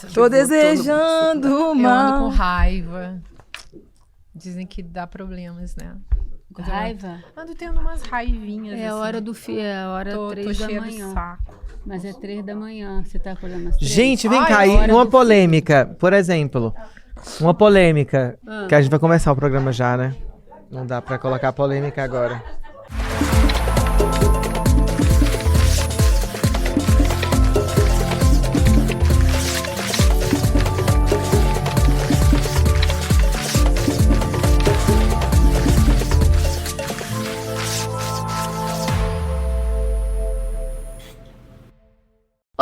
Nossa, Tô desejando eu ando mal. com raiva. Dizem que dá problemas, né? Raiva? Ando tendo umas raivinhas. É a assim. hora do é a hora Tô 3 da cheia do manhã. saco. Mas é 3 da manhã. Você tá acordando às 3? Gente, vem Ai, cá, e hora uma do polêmica, por exemplo. Uma polêmica, que a gente vai começar o programa já, né? Não dá pra colocar polêmica agora.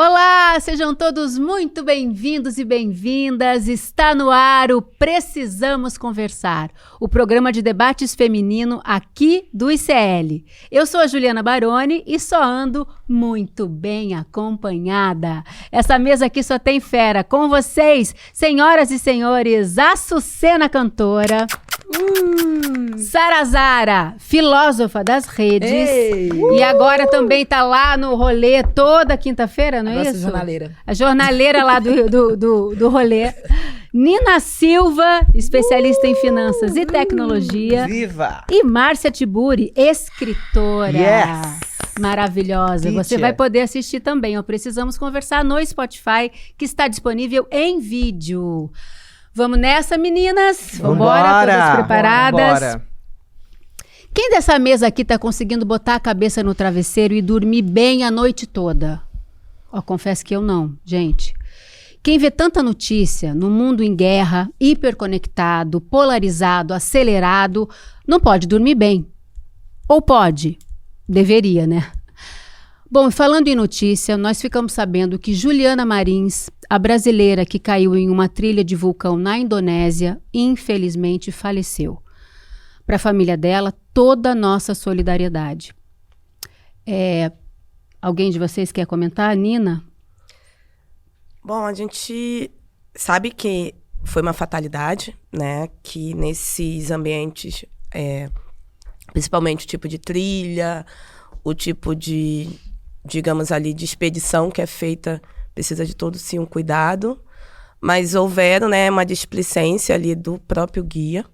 Olá, sejam todos muito bem-vindos e bem-vindas. Está no ar o Precisamos Conversar, o programa de debates feminino aqui do ICL. Eu sou a Juliana Baroni e só ando muito bem acompanhada. Essa mesa aqui só tem fera. Com vocês, senhoras e senhores, Açucena Cantora, Sara Zara, filósofa das redes. Ei! E agora também tá lá no rolê toda quinta-feira, não é Nossa isso? jornaleira. A jornaleira lá do rolê. Nina Silva, especialista em finanças e tecnologia. Viva! E Márcia Tiburi, escritora. Yes! Maravilhosa. Teacher. Você vai poder assistir também. Ó. Precisamos Conversar no Spotify, que está disponível em vídeo. Vamos nessa, meninas? Vambora, todas preparadas? Vambora. Quem dessa mesa aqui tá conseguindo botar a cabeça no travesseiro e dormir bem a noite toda? Ó, confesso que eu não, gente. Quem vê tanta notícia no mundo em guerra, hiperconectado, polarizado, acelerado, não pode dormir bem. Ou pode? Deveria, né? Bom, e falando em notícia, nós ficamos sabendo que Juliana Marins, a brasileira que caiu em uma trilha de vulcão na Indonésia, infelizmente faleceu. Para a família dela, toda a nossa solidariedade. Alguém de vocês quer comentar? Nina? Bom, a gente sabe que foi uma fatalidade, né? Que nesses ambientes, principalmente o tipo de trilha, o tipo de, digamos ali, de expedição que é feita, precisa de todo sim um cuidado. Mas houveram, né, uma displicência ali do próprio guia,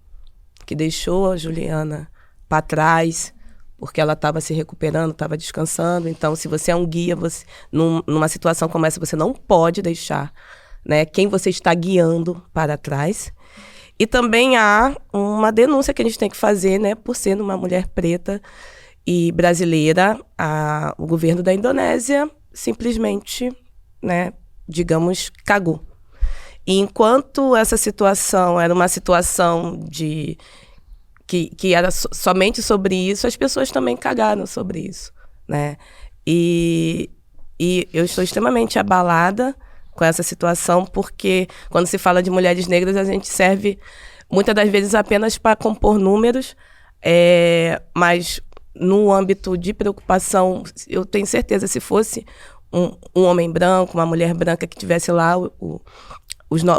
que deixou a Juliana para trás, porque ela estava se recuperando, estava descansando. Então, se você é um guia, você, numa situação como essa, você não pode deixar, né, quem você está guiando para trás. E também há uma denúncia que a gente tem que fazer, né, por ser uma mulher preta e brasileira, o governo da Indonésia simplesmente, né, digamos, cagou. E enquanto essa situação era uma situação que era somente sobre isso, as pessoas também cagaram sobre isso, né? E eu estou extremamente abalada com essa situação, porque quando se fala de mulheres negras, a gente serve muitas das vezes apenas para compor números, mas no âmbito de preocupação, eu tenho certeza, se fosse um homem branco, uma mulher branca que tivesse lá, o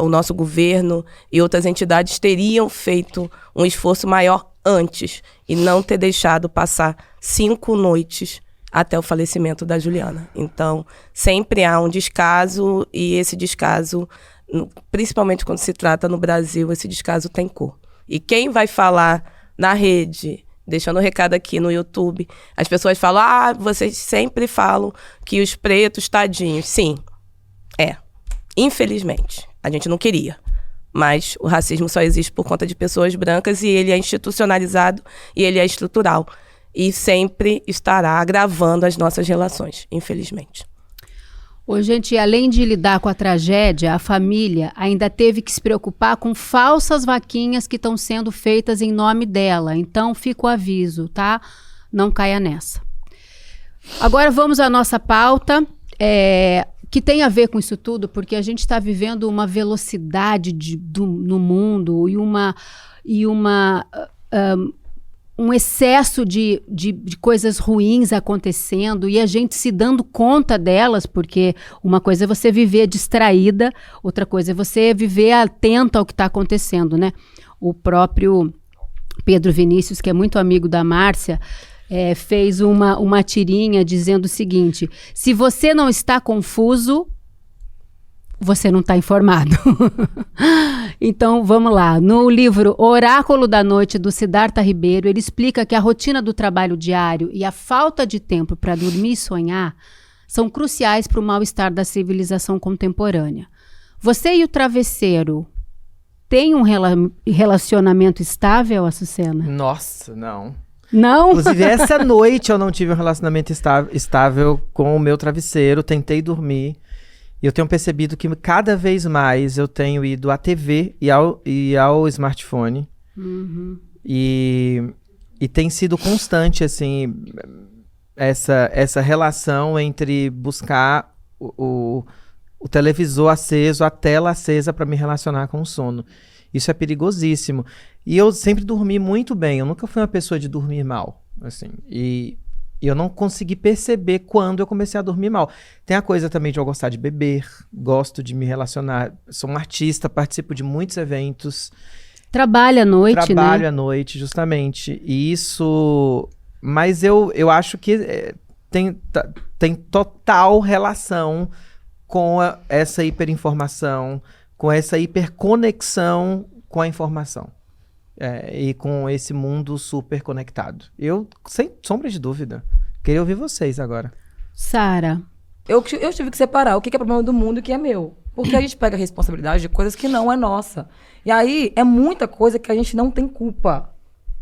nosso governo e outras entidades teriam feito um esforço maior antes e não ter deixado passar 5 noites até o falecimento da Juliana. Então, sempre há um descaso e esse descaso, principalmente quando se trata no Brasil, esse descaso tem cor. E quem vai falar na rede, deixando o recado aqui no YouTube, as pessoas falam, vocês sempre falam que os pretos, tadinhos. Sim, infelizmente. A gente não queria, mas o racismo só existe por conta de pessoas brancas e ele é institucionalizado e ele é estrutural. E sempre estará agravando as nossas relações, infelizmente. Ô, gente, além de lidar com a tragédia, a família ainda teve que se preocupar com falsas vaquinhas que estão sendo feitas em nome dela. Então, fica o aviso, tá? Não caia nessa. Agora vamos à nossa pauta. Que tem a ver com isso tudo, porque a gente está vivendo uma velocidade no mundo e um excesso de coisas ruins acontecendo e a gente se dando conta delas, porque uma coisa é você viver distraída, outra coisa é você viver atento ao que está acontecendo, né? O próprio Pedro Vinícius, que é muito amigo da Márcia, fez uma tirinha dizendo o seguinte: se você não está confuso, Você não está informado. Então, vamos lá. No livro Oráculo da Noite, do Siddhartha Ribeiro, ele explica que a rotina do trabalho diário e a falta de tempo para dormir e sonhar são cruciais para o mal-estar da civilização contemporânea. Você e o travesseiro têm um relacionamento estável, Açucena? Nossa, não. Não? Inclusive, essa noite eu não tive um relacionamento estável com o meu travesseiro. Tentei dormir. E eu tenho percebido que cada vez mais eu tenho ido à TV e ao smartphone. Uhum. E tem sido constante, assim, essa relação entre buscar o televisor aceso, a tela acesa para me relacionar com o sono. Isso é perigosíssimo. E eu sempre dormi muito bem. Eu nunca fui uma pessoa de dormir mal, assim. E eu não consegui perceber quando eu comecei a dormir mal. Tem a coisa também de eu gostar de beber, gosto de me relacionar. Sou um artista, participo de muitos eventos. Trabalha à noite, né? Trabalho à noite, justamente. E isso... Mas eu acho que tem total relação com essa hiperinformação, com essa hiperconexão com a informação. E com esse mundo super conectado. Eu, sem sombra de dúvida, queria ouvir vocês agora. Sara. Eu tive que separar o que é problema do mundo e o que é meu. Porque a gente pega a responsabilidade de coisas que não é nossa. E aí, é muita coisa que a gente não tem culpa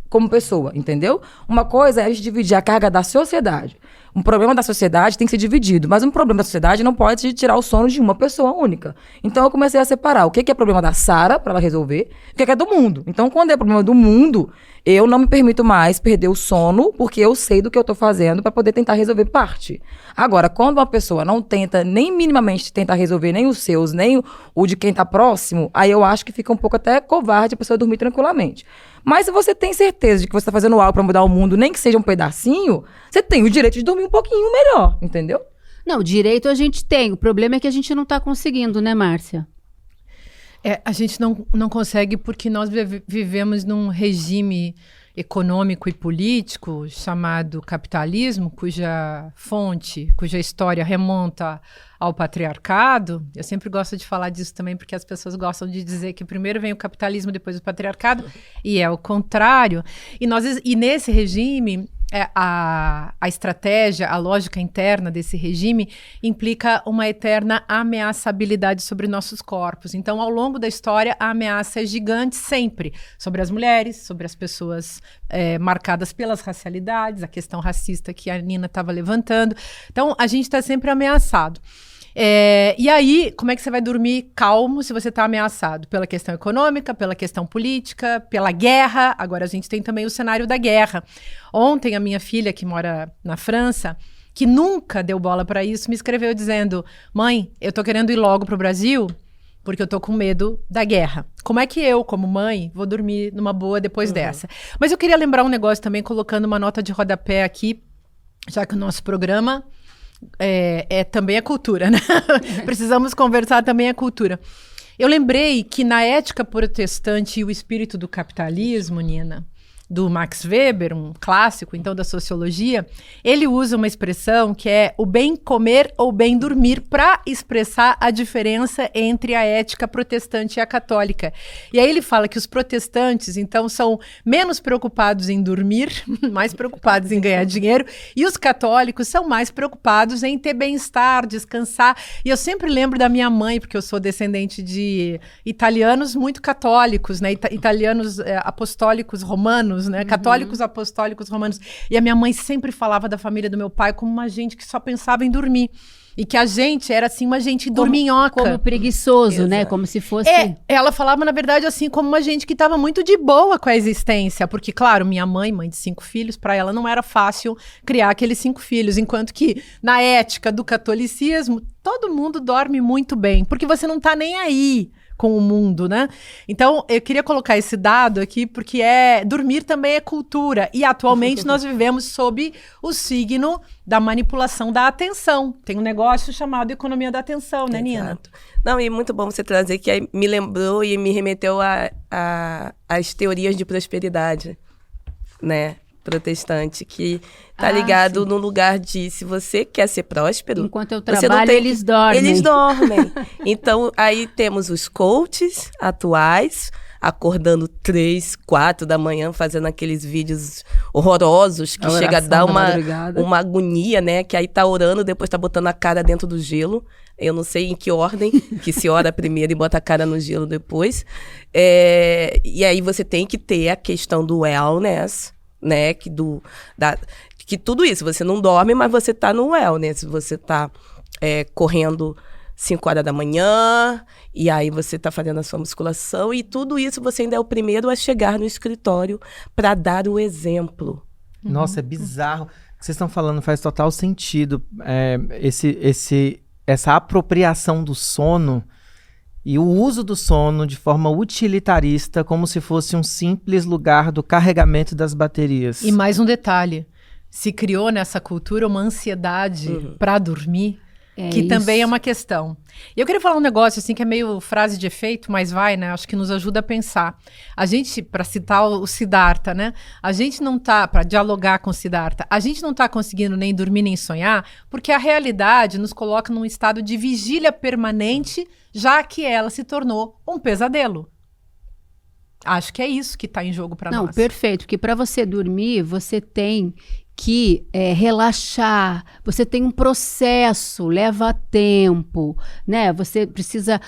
como pessoa, entendeu? Uma coisa é a gente dividir a carga da sociedade. Um problema da sociedade tem que ser dividido, mas um problema da sociedade não pode tirar o sono de uma pessoa única. Então eu comecei a separar o que é problema da Sara, para ela resolver, e o que é do mundo. Então, quando é problema do mundo, eu não me permito mais perder o sono, porque eu sei do que eu tô fazendo para poder tentar resolver parte. Agora, quando uma pessoa não tenta nem minimamente tentar resolver nem os seus, nem o de quem tá próximo, aí eu acho que fica um pouco até covarde a pessoa dormir tranquilamente. Mas se você tem certeza de que você tá fazendo algo para mudar o mundo, nem que seja um pedacinho, você tem o direito de dormir um pouquinho melhor, entendeu? Não, direito a gente tem. O problema é que a gente não está conseguindo, né, Márcia? A gente não consegue porque nós vivemos num regime econômico e político chamado capitalismo, cuja fonte, cuja história remonta ao patriarcado. Eu sempre gosto de falar disso também, porque as pessoas gostam de dizer que primeiro vem o capitalismo, depois o patriarcado, e é o contrário. E nesse regime, a estratégia, a lógica interna desse regime implica uma eterna ameaçabilidade sobre nossos corpos. Então, ao longo da história, a ameaça é gigante sempre sobre as mulheres, sobre as pessoas marcadas pelas racialidades, a questão racista que a Nina estava levantando. Então, a gente está sempre ameaçado. E aí, como é que você vai dormir calmo se você está ameaçado? Pela questão econômica, pela questão política, pela guerra. Agora a gente tem também o cenário da guerra. Ontem a minha filha, que mora na França, que nunca deu bola para isso, me escreveu dizendo: mãe, eu tô querendo ir logo pro Brasil porque eu tô com medo da guerra. Como é que eu, como mãe, vou dormir numa boa depois dessa? Mas eu queria lembrar um negócio também, colocando uma nota de rodapé aqui, já que o nosso programa... também é cultura, né? Precisamos conversar também a cultura. Eu lembrei que na Ética Protestante e o Espírito do Capitalismo, Nina, do Max Weber, um clássico, então, da sociologia, ele usa uma expressão que é o bem comer ou bem dormir para expressar a diferença entre a ética protestante e a católica. E aí ele fala que os protestantes, então, são menos preocupados em dormir, mais preocupados em ganhar dinheiro, e os católicos são mais preocupados em ter bem-estar, descansar. E eu sempre lembro da minha mãe, porque eu sou descendente de italianos muito católicos, né? Italianos apostólicos romanos, né? Católicos apostólicos romanos. E a minha mãe sempre falava da família do meu pai como uma gente que só pensava em dormir. E que a gente era, assim, uma gente dorminhoca. Como preguiçoso, né? Como se fosse... Ela falava, na verdade, assim, como uma gente que estava muito de boa com a existência. Porque, claro, minha mãe de 5 filhos, para ela não era fácil criar aqueles 5 filhos. Enquanto que, na ética do catolicismo, todo mundo dorme muito bem. Porque você não tá nem aí com o mundo, né? Então, eu queria colocar esse dado aqui, porque dormir também é cultura. E, atualmente, nós vivemos sob o signo da manipulação da atenção. Tem um negócio chamado economia da atenção, né, Nina? Exato. Não, e muito bom você trazer, que aí me lembrou e me remeteu às teorias de prosperidade, né? protestante que tá ligado no lugar de, se você quer ser próspero... Enquanto eu você não trabalho, tem eles dormem. Eles dormem. Então, aí temos os coaches atuais, acordando 3, 4 da manhã, fazendo aqueles vídeos horrorosos, que chega a dar uma agonia, né? Que aí tá orando, depois tá botando a cara dentro do gelo. Eu não sei em que ordem, que se ora primeiro e bota a cara no gelo depois. E aí você tem que ter a questão do wellness, né? Que tudo isso, você não dorme, mas você tá no wellness. Você tá correndo 5 horas da manhã, e aí você tá fazendo a sua musculação, e tudo isso você ainda é o primeiro a chegar no escritório para dar o exemplo. Nossa, é bizarro. O que vocês estão falando faz total sentido. Essa apropriação do sono e o uso do sono de forma utilitarista, como se fosse um simples lugar do carregamento das baterias. E mais um detalhe, se criou nessa cultura uma ansiedade para dormir, que também é uma questão. E eu queria falar um negócio assim que é meio frase de efeito, mas vai, né? Acho que nos ajuda a pensar. A gente, para citar o Siddhartha, né? A gente não tá, para dialogar com o Siddhartha, a gente não tá conseguindo nem dormir nem sonhar, porque a realidade nos coloca num estado de vigília permanente, já que ela se tornou um pesadelo. Acho que é isso que está em jogo para nós. Não, perfeito, porque para você dormir, você tem que relaxar, você tem um processo, leva tempo, né? Você precisa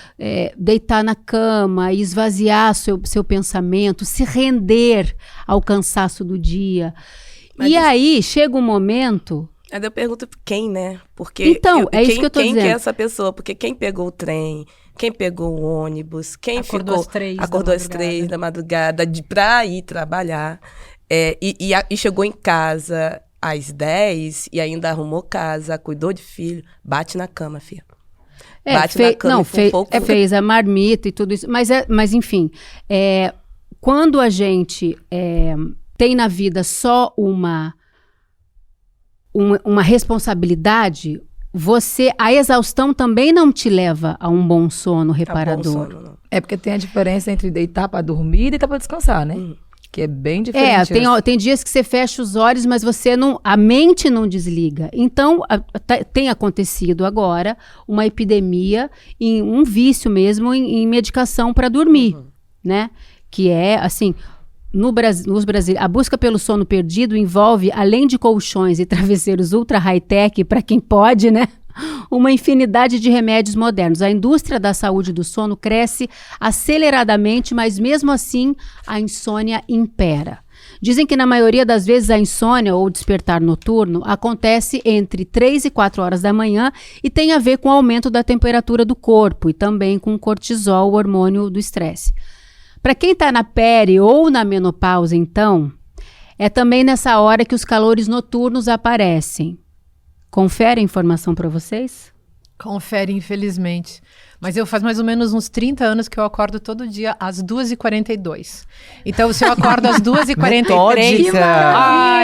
deitar na cama e esvaziar seu pensamento, se render ao cansaço do dia. Mas aí chega um momento... Aí eu pergunto quem, né? Porque então, isso que eu tô dizendo. Quem que é essa pessoa? Porque quem pegou o trem, quem pegou o ônibus, quem acordou às 3 da madrugada pra ir trabalhar... E chegou em casa às 10 e ainda arrumou casa, cuidou de filho, bate na cama, filha. Bate na cama fez a marmita e tudo isso. Mas enfim, quando a gente tem na vida só uma responsabilidade, a exaustão também não te leva a um bom sono reparador. Bom sono, não. É porque tem a diferença entre deitar para dormir e deitar para descansar, né? Que é bem diferente. Tem dias que você fecha os olhos, mas a mente não desliga. Então, tem acontecido agora uma epidemia, um vício mesmo em medicação para dormir, né? Que é, assim, nos Brasil, a busca pelo sono perdido envolve, além de colchões e travesseiros ultra high-tech, para quem pode, né? Uma infinidade de remédios modernos. A indústria da saúde do sono cresce aceleradamente, mas mesmo assim a insônia impera. Dizem que na maioria das vezes a insônia ou despertar noturno acontece entre 3 e 4 horas da manhã e tem a ver com o aumento da temperatura do corpo e também com o cortisol, o hormônio do estresse. Para quem está na peri ou na menopausa, então, é também nessa hora que os calores noturnos aparecem. Confere a informação para vocês? Confere, infelizmente. Mas eu faz mais ou menos uns 30 anos que eu acordo todo dia às 2h42. Então, se eu acordo às 2h43...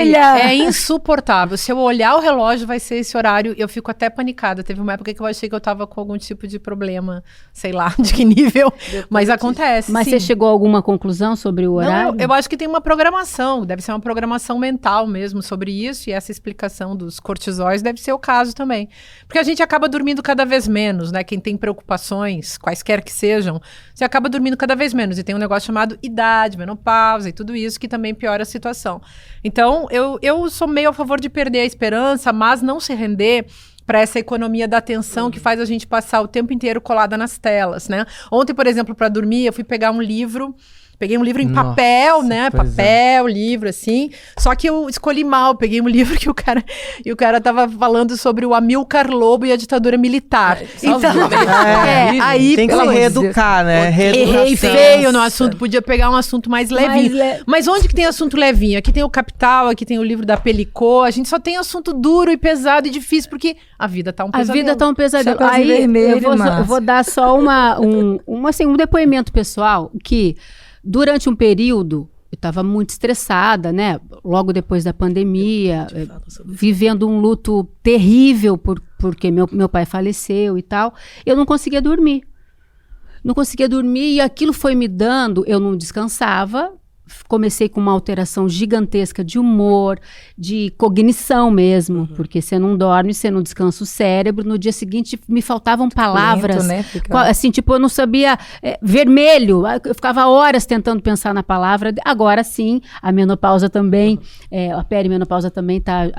é insuportável. Se eu olhar o relógio, vai ser esse horário. Eu fico até panicada. Teve uma época que eu achei que eu tava com algum tipo de problema. Sei lá, de que nível. Mas acontece, Mas sim. Você chegou a alguma conclusão sobre o horário? Não, eu acho que tem uma programação. Deve ser uma programação mental mesmo sobre isso. E essa explicação dos cortisóis deve ser o caso também. Porque a gente acaba dormindo cada vez menos, né? Quem tem preocupações, quaisquer que sejam, você acaba dormindo cada vez menos. E tem um negócio chamado idade, menopausa e tudo isso que também piora a situação. Então, eu sou meio a favor de perder a esperança, mas não se render para essa economia da atenção que faz a gente passar o tempo inteiro colada nas telas, né? Ontem, por exemplo, para dormir, eu fui pegar um livro... Peguei um livro em papel, né? Papel, livro, assim. Só que eu escolhi mal. Peguei um livro que o cara tava falando sobre o Amílcar Lobo e a ditadura militar. Aí tem que se reeducar, né? Errei feio no assunto. Podia pegar um assunto mais levinho. Mas onde que tem assunto levinho? Aqui tem o Capital, aqui tem o livro da Pelicô. A gente só tem assunto duro e pesado e difícil, porque a vida tá um pesadelo. A vida tá um pesadelo. Aí eu vou dar só um depoimento pessoal que... Durante um período, eu estava muito estressada, né? Logo depois da pandemia, vivendo um luto terrível porque meu pai faleceu e tal. Eu não conseguia dormir. Não conseguia dormir e aquilo foi me dando... Eu não descansava, comecei com uma alteração gigantesca de humor, de cognição mesmo, porque você não dorme, você não descansa o cérebro. No dia seguinte me faltavam palavras. Lento, né? Assim, tipo, eu não sabia vermelho. Eu ficava horas tentando pensar na palavra. Agora sim, a menopausa também, a perimenopausa também está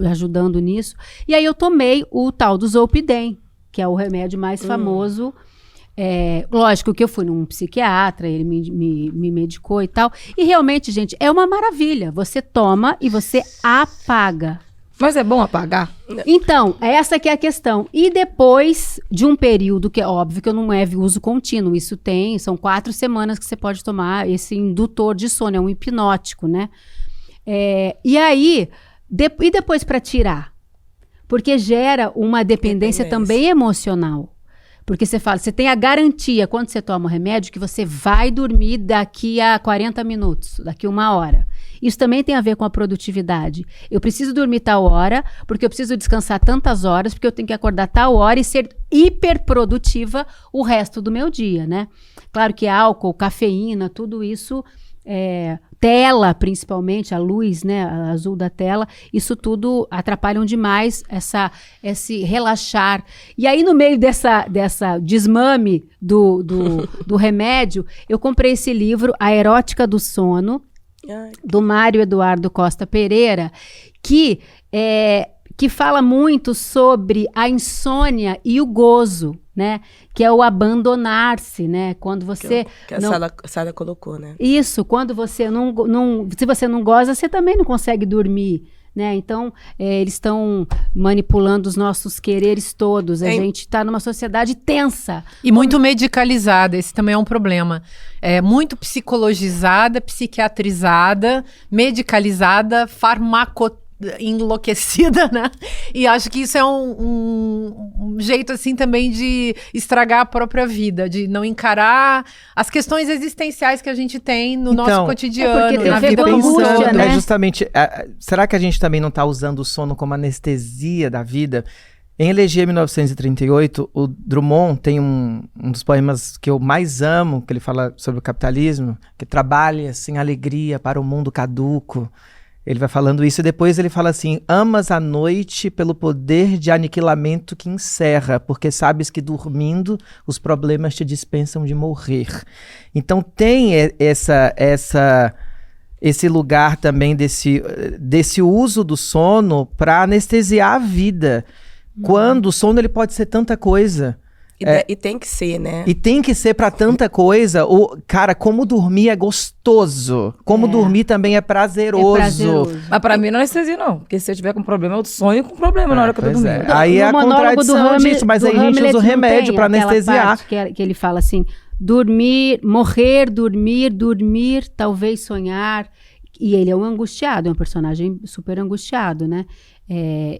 ajudando nisso. E aí eu tomei o tal do Zolpidem, que é o remédio mais famoso. Lógico que eu fui num psiquiatra, ele me medicou e tal. E realmente, gente, é uma maravilha. Você toma e você apaga. Mas é bom apagar? Então, essa que é a questão. E depois de um período, que é óbvio que não é uso contínuo, são 4 semanas que você pode tomar esse indutor de sono, é um hipnótico, né? E aí, e depois para tirar? Porque gera uma dependência também emocional. Porque você tem a garantia, quando você toma o remédio, que você vai dormir daqui a 40 minutos, daqui a 1 hora. Isso também tem a ver com a produtividade. Eu preciso dormir tal hora, porque eu preciso descansar tantas horas, porque eu tenho que acordar tal hora e ser hiperprodutiva o resto do meu dia, né? Claro que álcool, cafeína, tudo isso... tela, principalmente, a luz, né, a azul da tela, isso tudo atrapalham demais esse relaxar. E aí, no meio dessa desmame do remédio, eu comprei esse livro, A Erótica do Sono, do Mário Eduardo Costa Pereira, que fala muito sobre a insônia e o gozo, né? Que é o abandonar-se, né? Quando você... Que a Sara colocou, né? Isso, quando você se você não goza, você também não consegue dormir, né? Então, eles estão manipulando os nossos quereres todos. A gente está numa sociedade tensa. E muito medicalizada, esse também é um problema. Muito psicologizada, psiquiatrizada, medicalizada, enlouquecida, né? E acho que isso é um jeito, assim, também de estragar a própria vida, de não encarar as questões existenciais que a gente tem no nosso cotidiano, porque tem na a ver vida com a angústia, humana. né? Justamente, será que a gente também não está usando o sono como anestesia da vida? Em Elegia 1938, o Drummond tem um dos poemas que eu mais amo, que ele fala sobre o capitalismo, que trabalha sem alegria para o mundo caduco. Ele vai falando isso e depois ele fala assim: amas a noite pelo poder de aniquilamento que encerra, porque sabes que dormindo os problemas te dispensam de morrer. Então tem esse lugar também desse uso do sono para anestesiar a vida. Quando o sono ele pode ser tanta coisa. E tem que ser, né? E tem que ser pra tanta coisa. Cara, como dormir é gostoso. Como dormir também é prazeroso. Mas pra mim não é anestesia, não. Porque se eu tiver com problema, eu sonho com problema na hora que eu tô dormindo. Aí é a contradição disso, mas aí a gente usa o remédio pra anestesiar. Que ele fala assim, dormir, morrer, dormir, talvez sonhar. E ele é um angustiado, é um personagem super angustiado, né?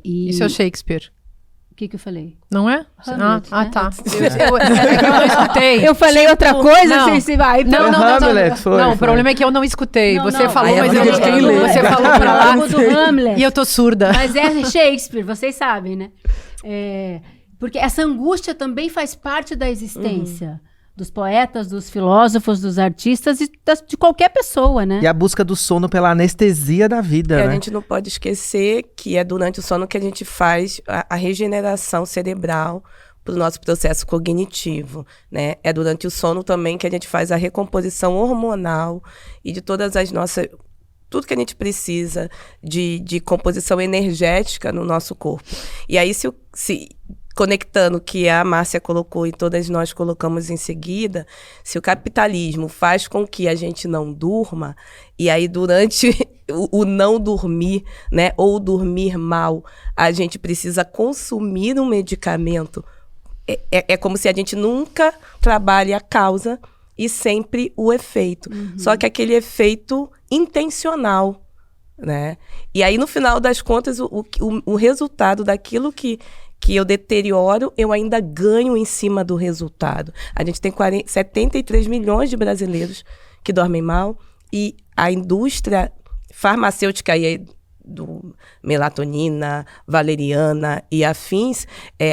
Isso é o Shakespeare. O que eu falei? Não é? Hamlet, né? Tá. Eu não escutei. Eu falei outra coisa, não. Você vai. Não, Hamlet, foi. Não, o problema é que eu não escutei. Você falou, mas eu não quem lê. você falou pra lá. Do Hamlet. E eu tô surda. Mas é Shakespeare, vocês sabem, né? Porque essa angústia também faz parte da existência. Dos poetas, dos filósofos, dos artistas e de qualquer pessoa, né? E a busca do sono pela anestesia da vida, E né? a gente não pode esquecer que é durante o sono que a gente faz a regeneração cerebral para o nosso processo cognitivo, né? É durante o sono também que a gente faz a recomposição hormonal e de todas as nossas... Tudo que a gente precisa de composição energética no nosso corpo. E aí, conectando o que a Márcia colocou e todas nós colocamos em seguida, se o capitalismo faz com que a gente não durma, e aí durante o não dormir, né, ou dormir mal, a gente precisa consumir um medicamento, é como se a gente nunca trabalhe a causa e sempre o efeito. Só que aquele efeito intencional, né? E aí, no final das contas, o resultado daquilo que eu deterioro, eu ainda ganho em cima do resultado. A gente tem 73 milhões de brasileiros que dormem mal e a indústria farmacêutica do melatonina, valeriana e afins,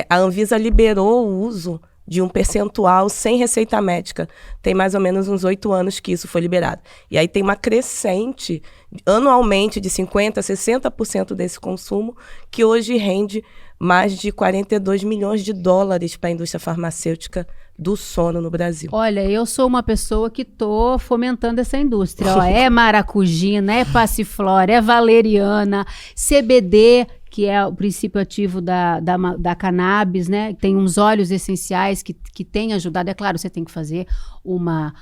a Anvisa liberou o uso de um percentual sem receita médica. Tem mais ou menos uns 8 anos que isso foi liberado. E aí tem uma crescente, anualmente, de 50% a 60% desse consumo, que hoje rende mais de 42 milhões de dólares para a indústria farmacêutica do sono no Brasil. Olha, eu sou uma pessoa que tô fomentando essa indústria. Ó, é maracujina, é passiflora, é valeriana, CBD, que é o princípio ativo da cannabis, né? Tem uns óleos essenciais que têm ajudado. É claro, você tem que fazer uma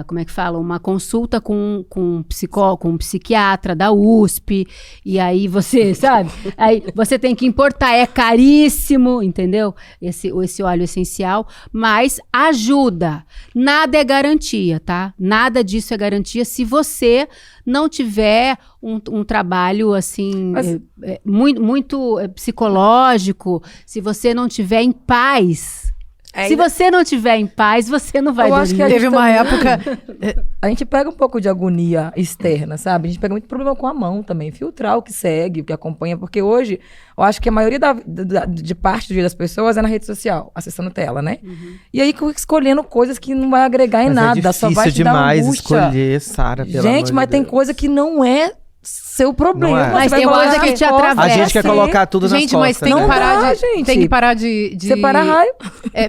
como é que fala? Uma consulta com um psiquiatra da USP, e aí você, sabe? Aí você tem que importar, é caríssimo, entendeu? Esse óleo essencial, mas ajuda. Nada é garantia, tá? Nada disso é garantia se você não tiver um trabalho, assim, muito psicológico, se você não tiver em paz. Se você não tiver em paz, você não vai dormir. Acho que Teve uma época... A gente pega um pouco de agonia externa, sabe? A gente pega muito problema com a mão também. Filtrar o que segue, o que acompanha. Porque hoje, eu acho que a maioria de parte do dia das pessoas é na rede social, acessando tela, né? E aí, escolhendo coisas que não vai agregar em nada. Só vai te dar demais angústia. escolher, Sara, pelo amor Gente, de mas tem Deus. coisa que não é seu problema. Não é. Mas Você tem vai coisa colocar que nas te costas. atravessa. A gente quer colocar tudo nas Gente, mas costas. tem que né? parar Não dá, de... gente. Tem que parar de... Separa raio.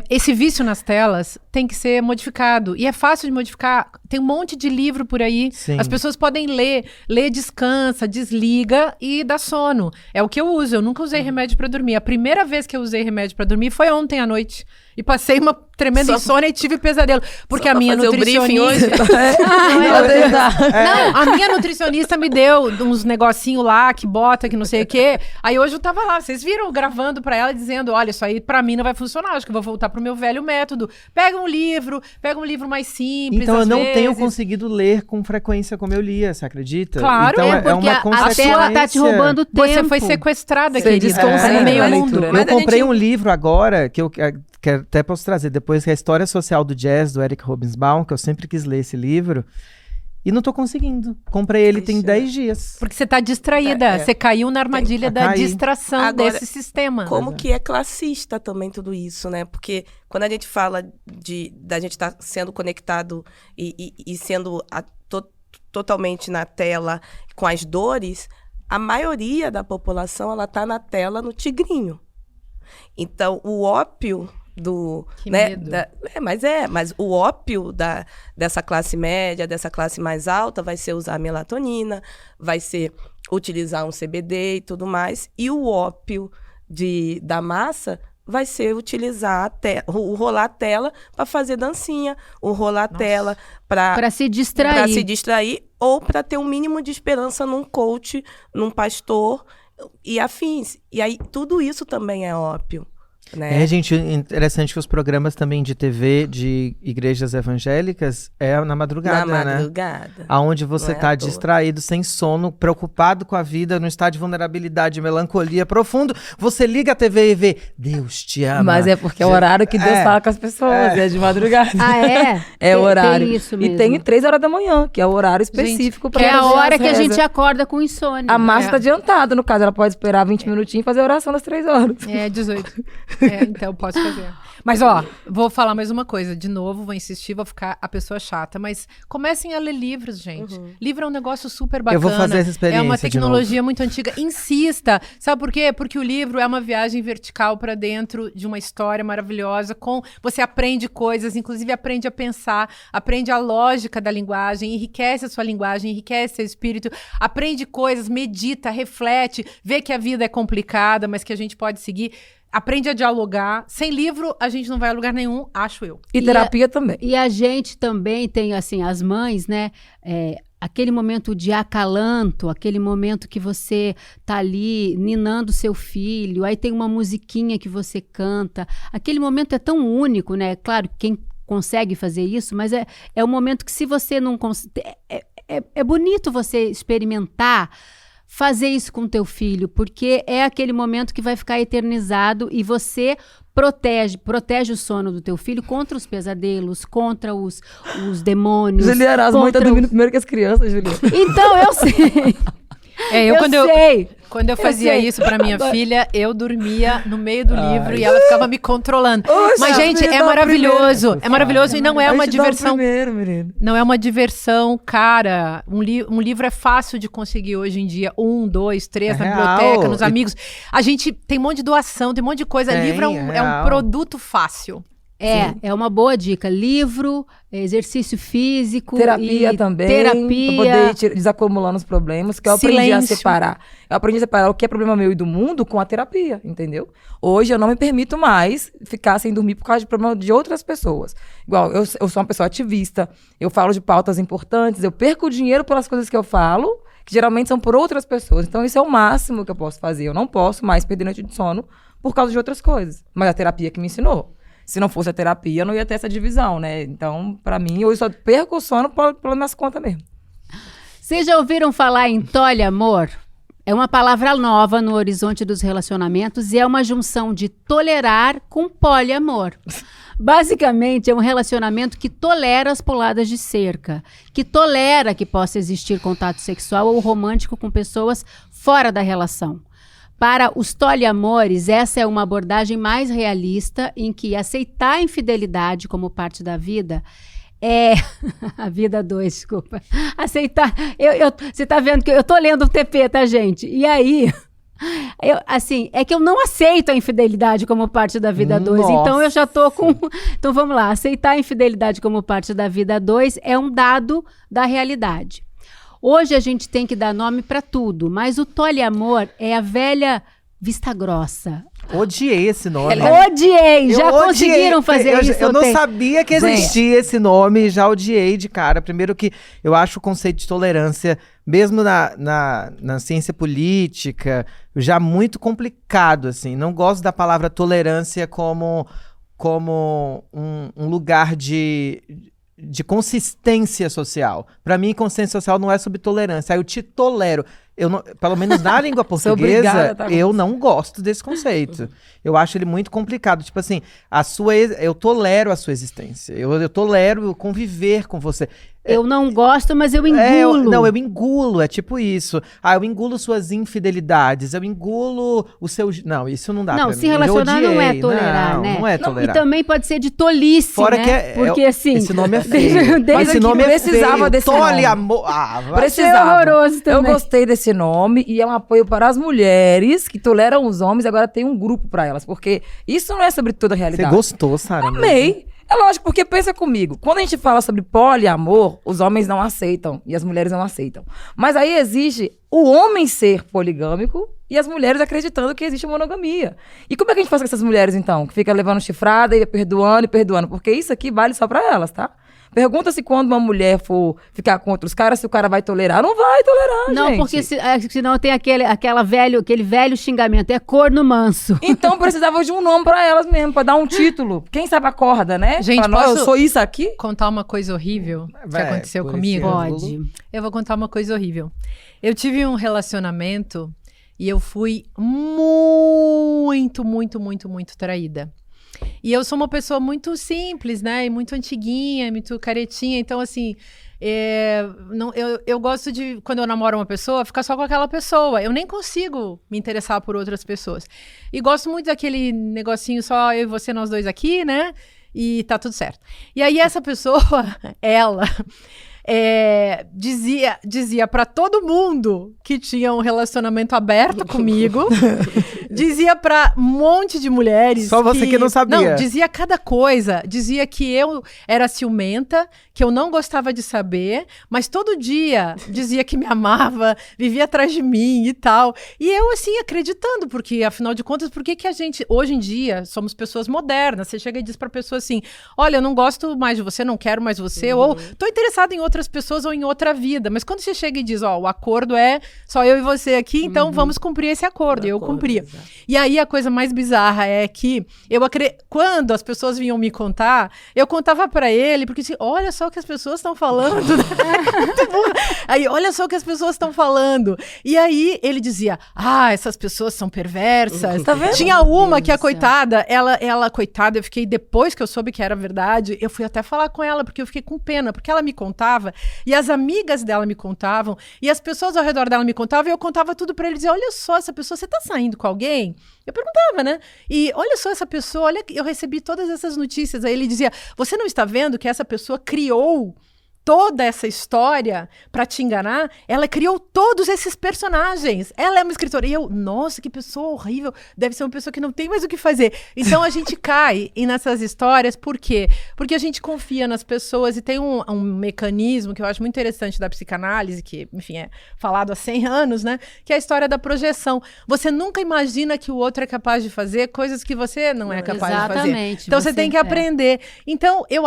Esse vício nas telas tem que ser modificado. E é fácil de modificar. Tem um monte de livro por aí. Sim. As pessoas podem ler. Ler, descansa, desliga e dá sono. É o que eu uso. Eu nunca usei remédio pra dormir. A primeira vez que eu usei remédio pra dormir foi ontem à noite. E passei uma tremenda insônia e tive pesadelo. Porque a minha fazer o briefing nutricionista... Não, a minha nutricionista me deu uns negocinho lá que bota, que não sei o quê. Aí hoje eu tava lá, vocês viram, eu gravando pra ela, dizendo, olha, isso aí pra mim não vai funcionar, acho que eu vou voltar pro meu velho método. Pega um livro mais simples, Então eu às não vezes. tenho conseguido ler com frequência como eu lia, você acredita? Claro, então porque uma a consequência. tela tá te roubando tempo. Você foi sequestrada, Você querida. desconcentra No meio na mundo. leitura, né? Eu Mas a comprei gente- um livro agora que eu até posso trazer depois, que é a História Social do Jazz, do Eric Hobsbawm, que eu sempre quis ler esse livro. E não tô conseguindo. Comprei ele tem 10 dias. Porque você tá distraída. Você caiu na armadilha da cair. distração Agora, desse sistema. Como que é classista também tudo isso, né? Porque quando a gente fala da gente estar sendo conectado e sendo totalmente na tela com as dores, a maioria da população, ela tá na tela no tigrinho. Então, o ópio do... Que né, medo. mas o ópio dessa classe média, dessa classe mais alta, vai ser usar melatonina, vai ser utilizar um CBD e tudo mais. E o ópio da massa vai ser utilizar o rolar a tela para fazer dancinha, o rolar a tela Para se distrair. para se distrair ou para ter um mínimo de esperança num coach, num pastor e afins. E aí tudo isso também é ópio, né? É, gente, interessante que os programas também de TV de igrejas evangélicas é na madrugada, Na né? madrugada. Aonde você Não é tá à toa. distraído, sem sono, preocupado com a vida, no estado de vulnerabilidade, melancolia profundo, você liga a TV e vê, Deus te ama. Mas é porque é o horário que Deus fala com as pessoas, é de madrugada. Ah, é? É o Tem horário. isso E mesmo. tem 3 horas da manhã, que é o horário específico Que para é a hora que a gente acorda com insônia. A Márcia É. tá adiantada, no caso, ela pode esperar 20 minutinhos e fazer a oração das 3 horas. É, 18. Então posso fazer. Mas, ó, vou falar mais uma coisa. De novo, vou insistir, vou ficar a pessoa chata. Mas comecem a ler livros, gente. Livro é um negócio super bacana. Eu vou fazer essa experiência É uma de tecnologia muito antiga. Insista. Sabe por quê? Porque o livro é uma viagem vertical para dentro de uma história maravilhosa. Você aprende coisas, inclusive aprende a pensar, aprende a lógica da linguagem, enriquece a sua linguagem, enriquece seu espírito, aprende coisas, medita, reflete, vê que a vida é complicada, mas que a gente pode seguir. Aprende a dialogar. Sem livro, a gente não vai a lugar nenhum, acho eu. E terapia também. E a gente também tem, assim, as mães, né? Aquele momento de acalanto, aquele momento que você tá ali ninando seu filho, aí tem uma musiquinha que você canta. Aquele momento é tão único, né? Claro, quem consegue fazer isso, mas é um momento que se você não consegue... É bonito você experimentar fazer isso com teu filho, porque é aquele momento que vai ficar eternizado e você protege o sono do teu filho contra os pesadelos, contra os demônios. Juliana, as mães contra estão dormindo primeiro que as crianças, Juliana. Então, eu sei. Quando eu fazia isso pra minha filha, eu dormia no meio do livro e ela ficava me controlando. Mas, gente, é maravilhoso. É maravilhoso e não é uma diversão. Não é uma diversão cara. Um livro é fácil de conseguir hoje em dia. 1, 2, 3 na biblioteca, nos amigos. A gente tem um monte de doação, tem um monte de coisa. Livro é um produto fácil. É uma boa dica. Livro, exercício físico. Terapia também. Terapia. Pra poder desacumulando os problemas. Que eu aprendi a separar. Eu aprendi a separar o que é problema meu e do mundo com a terapia, entendeu? Hoje eu não me permito mais ficar sem dormir por causa de problema de outras pessoas. Igual, eu sou uma pessoa ativista. Eu falo de pautas importantes. Eu perco dinheiro pelas coisas que eu falo, que geralmente são por outras pessoas. Então isso é o máximo que eu posso fazer. Eu não posso mais perder noite de sono por causa de outras coisas. Mas a terapia que me ensinou. Se não fosse a terapia, eu não ia ter essa divisão, né? Então, pra mim, eu só perco o sono pelas minhas contas mesmo. Vocês já ouviram falar em poliamor? É uma palavra nova no horizonte dos relacionamentos e é uma junção de tolerar com poliamor. Basicamente, é um relacionamento que tolera as puladas de cerca, que tolera que possa existir contato sexual ou romântico com pessoas fora da relação. Para os poliamores, essa é uma abordagem mais realista em que aceitar a infidelidade como parte da vida é... a vida 2, desculpa. Aceitar... Você tá vendo que eu tô lendo o TP, tá, gente? E aí... é que eu não aceito a infidelidade como parte da vida 2. Então eu já tô com... Então vamos lá. Aceitar a infidelidade como parte da vida 2 é um dado da realidade. Hoje a gente tem que dar nome para tudo, mas o poliamor é a velha vista grossa. Odiei esse nome. Odiei! Já conseguiram fazer isso? Eu não sabia que existia esse nome, já odiei de cara. Primeiro que eu acho o conceito de tolerância, mesmo na ciência política, já muito complicado, assim. Não gosto da palavra tolerância como um lugar de consistência social. Para mim, consistência social não é sobre tolerância. Aí eu te tolero. Pelo menos na língua portuguesa, eu não gosto desse conceito. Eu acho ele muito complicado. Tipo assim, eu tolero a sua existência. Eu tolero conviver com você. Eu não gosto, mas eu engulo. Eu engulo, é tipo isso. Eu engulo suas infidelidades, eu engulo o seu... Não, isso não dá pra mim. Não, se relacionar não é tolerar, né? Não é tolerar. E também pode ser de tolice, fora né? Porque assim... Esse nome é feio. Mas esse nome precisava desse nome. Amor. Precisava. Horroroso também. Eu gostei desse nome e é um apoio para as mulheres que toleram os homens. Agora tem um grupo para elas, porque isso não é sobre toda a realidade. Você gostou, Sara? Amei. É lógico, porque pensa comigo, quando a gente fala sobre poliamor, os homens não aceitam e as mulheres não aceitam. Mas aí exige o homem ser poligâmico e as mulheres acreditando que existe monogamia. E como é que a gente faz com essas mulheres, então? Que fica levando chifrada e perdoando e perdoando? Porque isso aqui vale só pra elas, tá? Pergunta se quando uma mulher for ficar com outros caras, se o cara vai tolerar. Não vai tolerar, não, gente. Não, porque senão tem aquele velho xingamento. É corno manso. Então precisava de um nome pra elas mesmo, pra dar um título. Quem sabe acorda, né? Gente, eu sou isso aqui? Contar uma coisa horrível que aconteceu comigo? Pode. Eu vou contar uma coisa horrível. Eu tive um relacionamento e eu fui muito, muito, muito, muito traída. E eu sou uma pessoa muito simples, né? E muito antiguinha, muito caretinha. Então, assim, eu gosto de, quando eu namoro uma pessoa, ficar só com aquela pessoa. Eu nem consigo me interessar por outras pessoas. E gosto muito daquele negocinho só eu e você, nós dois aqui, né? E tá tudo certo. E aí essa pessoa, ela... dizia pra todo mundo que tinha um relacionamento aberto comigo, dizia pra um monte de mulheres. Só você que não sabia. Não, dizia cada coisa. Dizia que eu era ciumenta, que eu não gostava de saber, mas todo dia dizia que me amava, vivia atrás de mim e tal. E eu, assim, acreditando, porque afinal de contas, por que a gente, hoje em dia, somos pessoas modernas? Você chega e diz pra pessoa assim: olha, eu não gosto mais de você, não quero mais você, ou tô interessada em outras pessoas ou em outra vida. Mas quando você chega e diz, o acordo é só eu e você aqui, então vamos cumprir esse acordo. E eu cumpria. Exato. E aí a coisa mais bizarra é que quando as pessoas vinham me contar, eu contava pra ele, porque assim, olha só o que as pessoas estão falando. Muito burra. Aí, olha só o que as pessoas estão falando. E aí ele dizia, essas pessoas são perversas. Tá vendo? Tinha uma que a Deus do céu. coitada, ela coitada, eu fiquei, depois que eu soube que era verdade, eu fui até falar com ela, porque eu fiquei com pena, porque ela me contava, e as amigas dela me contavam, e as pessoas ao redor dela me contavam, e eu contava tudo pra ele, dizer, olha só, essa pessoa, você tá saindo com alguém? Eu perguntava, né? E olha só essa pessoa, olha, eu recebi todas essas notícias. Aí ele dizia, você não está vendo que essa pessoa criou toda essa história pra te enganar? Ela criou todos esses personagens. Ela é uma escritora. E eu, nossa, que pessoa horrível. Deve ser uma pessoa que não tem mais o que fazer. Então a gente cai nessas histórias. Por quê? Porque a gente confia nas pessoas e tem um mecanismo que eu acho muito interessante da psicanálise, que, enfim, é falado há 100 anos, né? Que é a história da projeção. Você nunca imagina que o outro é capaz de fazer coisas que você não é capaz de fazer. Exatamente. Então você tem que aprender. Então eu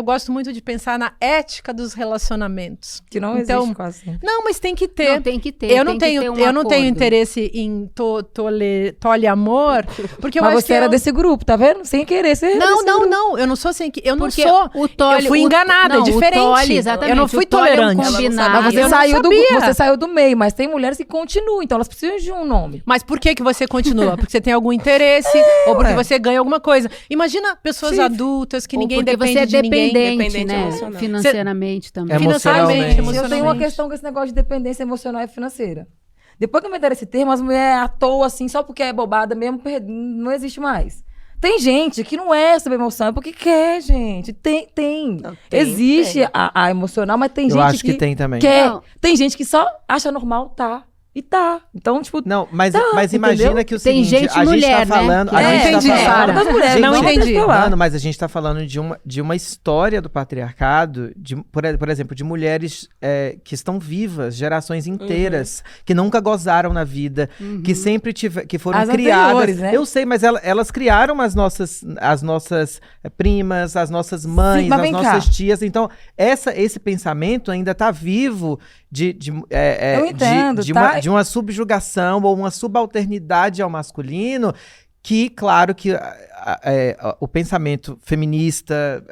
gosto muito de pensar na ética dos relacionamentos. Que não Então, existe quase. Não, mas tem que ter. Não, tem que ter. Eu não tem que tenho, ter um eu não tenho acordo. interesse em poliamor, porque eu Mas acho você que era desse grupo, tá vendo? Sem querer. Você era Não, desse não, grupo. não. Eu não sou assim. Eu não Porque sou. o Tolle, eu fui enganada, não, é diferente. O Tolle, exatamente. Eu não fui o Tolle é um tolerante. combinado. Mas eu não você sabia. saiu do meio, mas tem mulheres que continuam, então elas precisam de um nome. Mas por que você continua? Porque você tem algum interesse ou porque você ganha alguma coisa. Imagina pessoas Chifre. adultas que Ou ninguém porque depende você é de ninguém. dependente, dependente né? emocional. Financeiramente também. Emocionalmente. Eu tenho uma questão com esse negócio de dependência emocional e financeira. Depois que eu me deram esse termo, as mulheres à toa, assim, só porque é bobada mesmo, não existe mais. Tem gente que não é sobre emoção, é porque quer, gente. Tem. Não, Existe tem. A emocional, mas tem Eu gente acho que tem também. quer. Não. Tem gente que só acha normal, tá. E tá. Então, tipo, Não, mas Tá, imagina entendeu? que o Tem seguinte, gente a gente mulher, tá falando... né? A Não gente entendi, tá Sara. falando, das mulheres, Não vamos entendi. deixa pra lá. Mano, mas a gente tá falando de uma história do patriarcado, por exemplo, de mulheres que estão vivas, gerações inteiras, que nunca gozaram na vida, que sempre que foram As criadas. anteriores, né? Eu sei, mas elas criaram as nossas primas, as nossas mães, mas as vem nossas cá. tias. Então, esse pensamento ainda tá vivo Eu entendo, tá? de uma subjugação ou uma subalternidade ao masculino, que, claro, que o pensamento feminista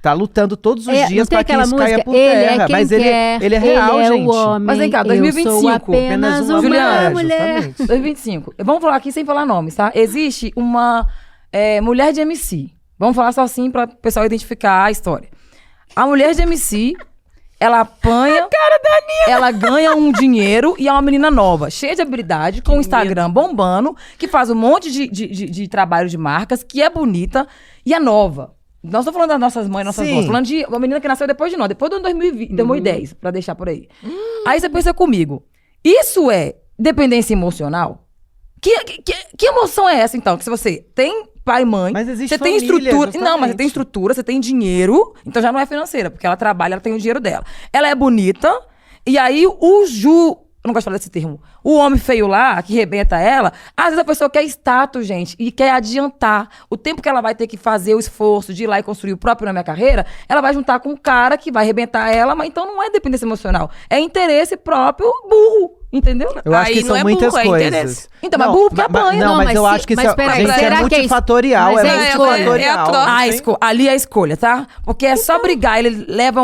tá lutando todos os dias não tem para que aquela isso caia música? por Ele terra. é quem Mas quer, ele é real, ele é gente. o homem, Mas vem cá, eu 2025, sou apenas uma Juliana, mulher. justamente. 2025. Vamos falar aqui sem falar nomes, tá? Existe uma mulher de MC. Vamos falar só assim para o pessoal identificar a história. A mulher de MC, ela apanha, ela ganha um dinheiro e é uma menina nova, cheia de habilidade, com o Instagram bombando, que faz um monte de trabalho de marcas, que é bonita e é nova. Não estou falando das nossas mães, nossas Sim. avós. Estou falando de uma menina que nasceu depois de nós, depois do ano 2020, 2010, pra deixar por aí. Aí você pensa comigo, isso é dependência emocional? Que emoção é essa, então? Que se você tem pai e mãe, Mas existe você tem família, estrutura. Não, mas você justamente. tem estrutura, você tem dinheiro, então já não é financeira, porque ela trabalha, ela tem o dinheiro dela. Ela é bonita, e aí eu não gosto de falar desse termo. O homem feio lá, que rebenta ela, às vezes a pessoa quer status, gente, e quer adiantar. O tempo que ela vai ter que fazer o esforço de ir lá e construir o próprio nome da carreira, ela vai juntar com um cara que vai arrebentar ela, mas então não é dependência emocional. É interesse próprio burro, entendeu? Eu acho Aí que não são é muitas burro, é coisas. interesse. Então, mas burro porque apanha. Não, Não, mas mas eu se- acho que mas peraí, gente, será é que é multifatorial. mas É é multifatorial. é a troca. hein? Ali é a escolha, tá? Porque é só brigar, ele leva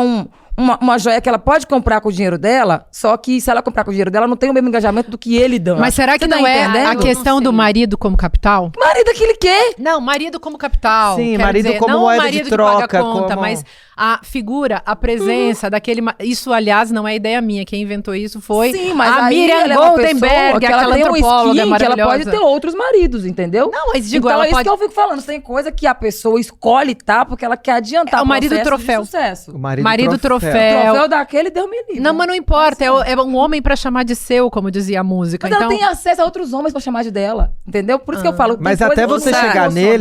uma joia que ela pode comprar com o dinheiro dela, só que se ela comprar com o dinheiro dela, não tem o mesmo engajamento do que ele dá. Mas será que Você tá não é entendendo? a questão Não do sei. marido como capital? Marido que ele quer. Não, marido como capital. Sim, quero marido dizer, como não moeda o de marido troca, que paga a conta, como- mas a figura, a presença daquele... Isso, aliás, não é ideia minha. Quem inventou isso foi Sim, mas a aí Miriam ela é uma pessoa Goldenberg, que ela aquela tem um antropóloga skin que ela maravilhosa. pode ter outros maridos, entendeu? Não, mas digo, então ela é isso pode... que eu fico falando. Tem coisa que a pessoa escolhe, tá? Porque ela quer adiantar É o marido processo troféu. de sucesso. O marido, Marido O troféu. troféu daquele deu me livre. Não, mas não importa. É um homem pra chamar de seu, como dizia a música. Mas então... ela tem acesso a outros homens pra chamar de dela, entendeu? Por isso que eu falo. tem Mas coisa até que você não é chegar emocional,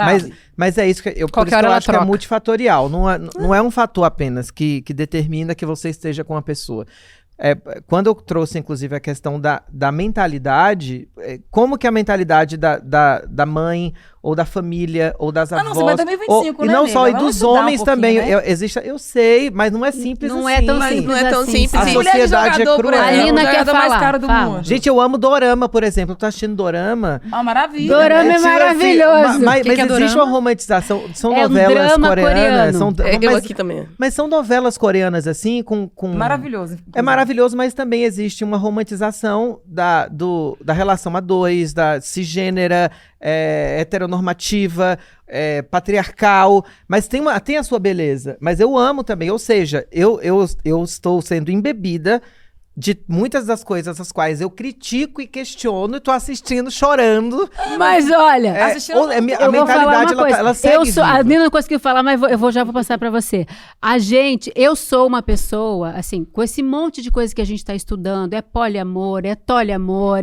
neles, mas é isso que por Qualquer isso que hora eu ela acho que é troca. multifatorial. Não é um fator apenas que determina que você esteja com a pessoa. Quando eu trouxe, inclusive, a questão da mentalidade, como que a mentalidade da mãe ou da família, ou das avós. Não, você vai até 2025, e né, não amiga? só, e Vamos dos estudar um homens pouquinho, também. né? Eu sei, mas não é simples Não assim. é tão Mas simples não é tão assim. simples. A assim. sociedade é por cruel. exemplo, A Lina o quer jogador mais falar, caro do fala. mundo. Gente, eu amo dorama, por exemplo. Eu tô assistindo dorama. Ah, maravilha. Dorama né? é tipo assim, maravilhoso. mas Que é existe dorama? uma romantização. São É um novelas drama coreanas. coreano. Eu mas, aqui também. mas são novelas coreanas, assim, com... Maravilhoso. É maravilhoso, mas também existe uma romantização da relação a dois, da cisgênera, heteronormativa, patriarcal, mas tem a sua beleza. Mas eu amo também, ou seja, eu estou sendo embebida de muitas das coisas as quais eu critico e questiono e tô assistindo, chorando. Mas olha, Assistindo- A eu vou falar mentalidade, uma coisa. ela segue A viva. Nina não conseguiu falar, mas já vou passar pra você. Eu sou uma pessoa, assim, com esse monte de coisa que a gente tá estudando, é poliamor, é toliamor,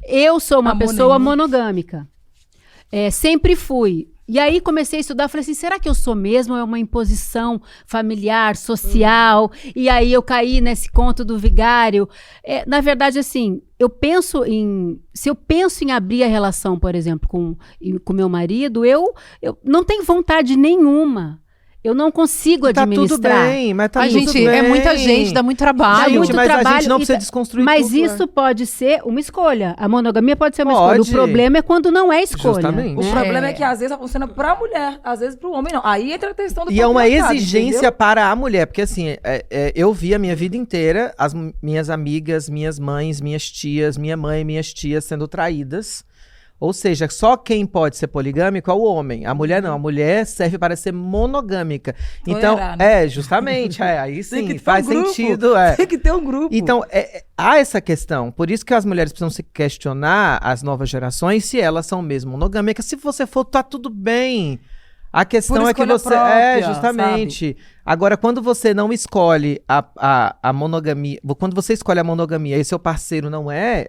eu sou uma pessoa monogâmica. Sempre fui. E aí comecei a estudar, falei assim, será que eu sou mesmo? Ou é uma imposição familiar, social? E aí eu caí nesse conto do vigário. Na verdade, assim, se eu penso em abrir a relação, por exemplo, com meu marido, eu não tenho vontade nenhuma. Eu não consigo administrar. Tá tudo bem, mas tá Ai, tudo gente, bem. é muita gente, dá muito trabalho. Dá muito mas a trabalho gente não e precisa tá- desconstruir Mas tudo, isso pode ser uma escolha. A monogamia pode ser uma Pode. escolha. O problema é quando não é escolha. Justamente. O né? problema é que às vezes só funciona pra mulher, às vezes pro homem não. Aí entra a questão do E é uma patriarcado, exigência entendeu? para a mulher, porque assim, eu vi a minha vida inteira as minhas amigas, minhas mães, minhas tias, minha mãe e minhas tias sendo traídas. Ou seja, só quem pode ser poligâmico é o homem. A mulher não, a mulher serve para ser monogâmica. Então, Tolerar, né? justamente, aí Tem sim, que ter faz um grupo. sentido. Tem que ter um grupo. Então, há essa questão. Por isso que as mulheres precisam se questionar, as novas gerações, se elas são mesmo monogâmicas. Se você for, tá tudo bem. A questão Por é que escolha você... própria, justamente. Agora, quando você não escolhe a monogamia... Quando você escolhe a monogamia e seu parceiro não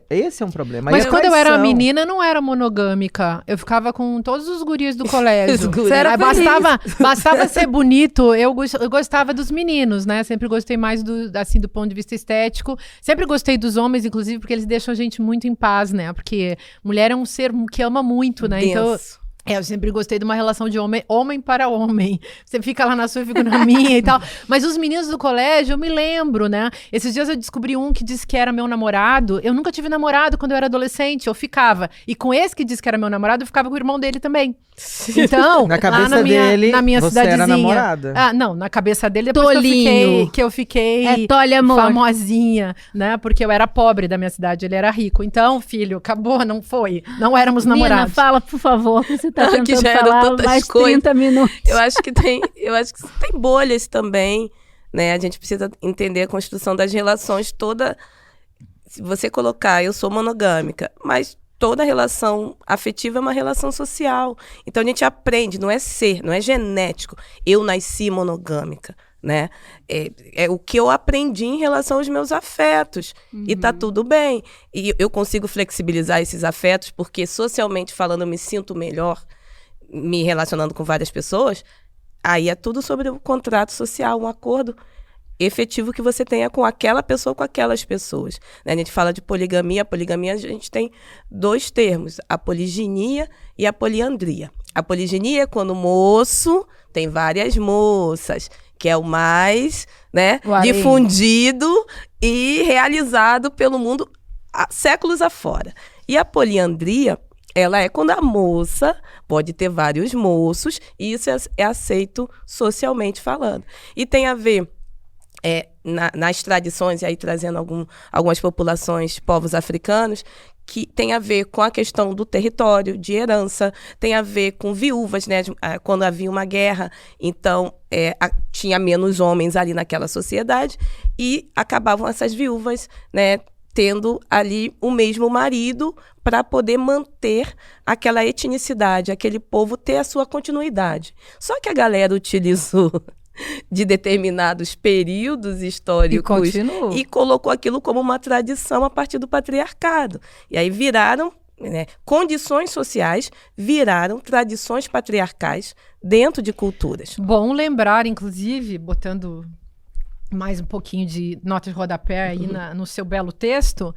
esse é um problema. Mas Aí é quando eu era traição. menina, não era monogâmica. Eu ficava com todos os guris do colégio. Você era Aí bastava ser bonito. Eu gostava dos meninos, né? Sempre gostei mais do ponto de vista estético. Sempre gostei dos homens, inclusive, porque eles deixam a gente muito em paz, né? Porque mulher é um ser que ama muito, né? Então... Denso. Eu sempre gostei de uma relação de homem para homem. Você fica lá na sua, eu fico na minha e tal. Mas os meninos do colégio, eu me lembro, né? Esses dias eu descobri um que disse que era meu namorado. Eu nunca tive namorado quando eu era adolescente. Eu ficava. E com esse que disse que era meu namorado, eu ficava com o irmão dele também. Então, Na cabeça lá dele, na minha você cidadezinha. era namorada. Não, na cabeça dele, depois Tolinho. que eu fiquei É toliamor. famosinha, né? Porque eu era pobre da minha cidade, ele era rico. Então, filho, acabou, não foi. Não éramos Nina, namorados. fala, por favor, que você tá Que tentando já eram falar tantas mais coisas. 30 minutos. Eu acho que tem bolhas também, né? A gente precisa entender a construção das relações toda. Se você colocar, eu sou monogâmica, mas toda relação afetiva é uma relação social. Então a gente aprende, não é genético. Eu nasci monogâmica, né? É o que eu aprendi em relação aos meus afetos. E tá tudo bem. E eu consigo flexibilizar esses afetos, porque socialmente falando eu me sinto melhor me relacionando com várias pessoas. Aí é tudo sobre o contrato social, um acordo efetivo que você tenha com aquela pessoa, com aquelas pessoas. Né? A gente fala de poligamia. A poligamia, a gente tem dois termos, a poliginia e a poliandria. A poliginia é quando o moço tem várias moças, que é o mais, né, O harém. difundido e realizado pelo mundo há séculos afora. E a poliandria, ela é quando a moça pode ter vários moços, e isso é aceito socialmente falando. E tem a ver nas tradições, e aí trazendo algumas populações, povos africanos, que tem a ver com a questão do território, de herança, tem a ver com viúvas, né? Quando havia uma guerra, então tinha menos homens ali naquela sociedade, e acabavam essas viúvas, né, tendo ali o mesmo marido para poder manter aquela etnicidade, aquele povo ter a sua continuidade. Só que a galera utilizou de determinados períodos históricos e colocou aquilo como uma tradição a partir do patriarcado. E aí viraram, né, condições sociais, viraram tradições patriarcais dentro de culturas. Bom lembrar, inclusive, botando mais um pouquinho de nota de rodapé aí no seu belo texto,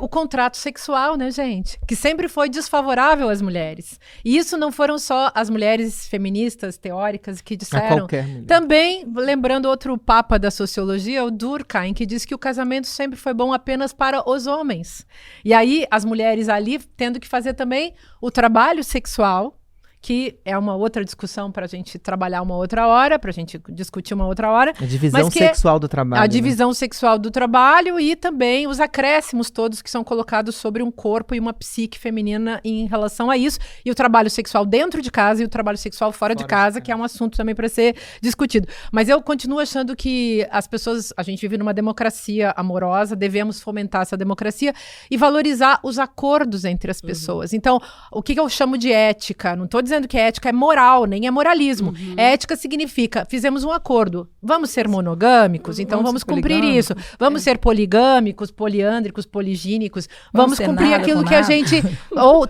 o contrato sexual, né, gente? Que sempre foi desfavorável às mulheres. E isso não foram só as mulheres feministas, teóricas, que disseram. qualquer mulher. Também, lembrando outro papa da sociologia, o Durkheim, que diz que o casamento sempre foi bom apenas para os homens. E aí, as mulheres ali tendo que fazer também o trabalho sexual, que é uma outra discussão para a gente trabalhar uma outra hora, para a gente discutir uma outra hora. A divisão sexual do trabalho. A divisão sexual do trabalho e também os acréscimos todos que são colocados sobre um corpo e uma psique feminina em relação a isso. E o trabalho sexual dentro de casa e o trabalho sexual fora de casa, que é um assunto também para ser discutido. Mas eu continuo achando que as pessoas, a gente vive numa democracia amorosa, devemos fomentar essa democracia e valorizar os acordos entre as pessoas. Então, o que eu chamo de ética? Não estou dizendo que ética é moral, nem é moralismo. Ética significa, fizemos um acordo, vamos ser monogâmicos, então vamos cumprir isso. Vamos ser poligâmicos, poliândricos, poligínicos, vamos cumprir aquilo que a gente... Ou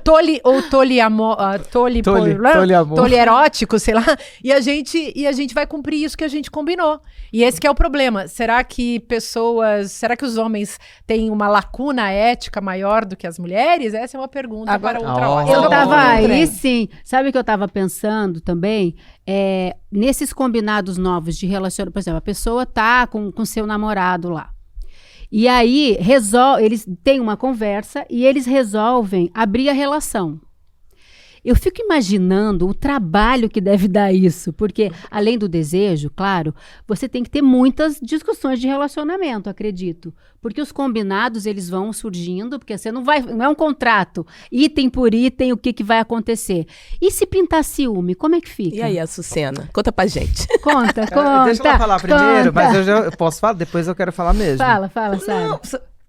tolierótico, sei lá, e a gente vai cumprir isso que a gente combinou. E esse que é o problema. Será que os homens têm uma lacuna ética maior do que as mulheres? Essa é uma pergunta para outra hora. Eu tava aí, sim. Sabe o que eu tava pensando também? Nesses combinados novos de relacionamento, por exemplo, a pessoa tá com seu namorado lá. E aí, eles têm uma conversa e eles resolvem abrir a relação. Eu fico imaginando o trabalho que deve dar isso, porque além do desejo, claro, você tem que ter muitas discussões de relacionamento, acredito. Porque os combinados, eles vão surgindo, porque você não é um contrato, item por item, o que vai acontecer. E se pintar ciúme, como é que fica? E aí, Açucena? Conta pra gente. Conta. Deixa ela falar primeiro, mas eu posso falar, depois eu quero falar mesmo. Fala, Sara. Não,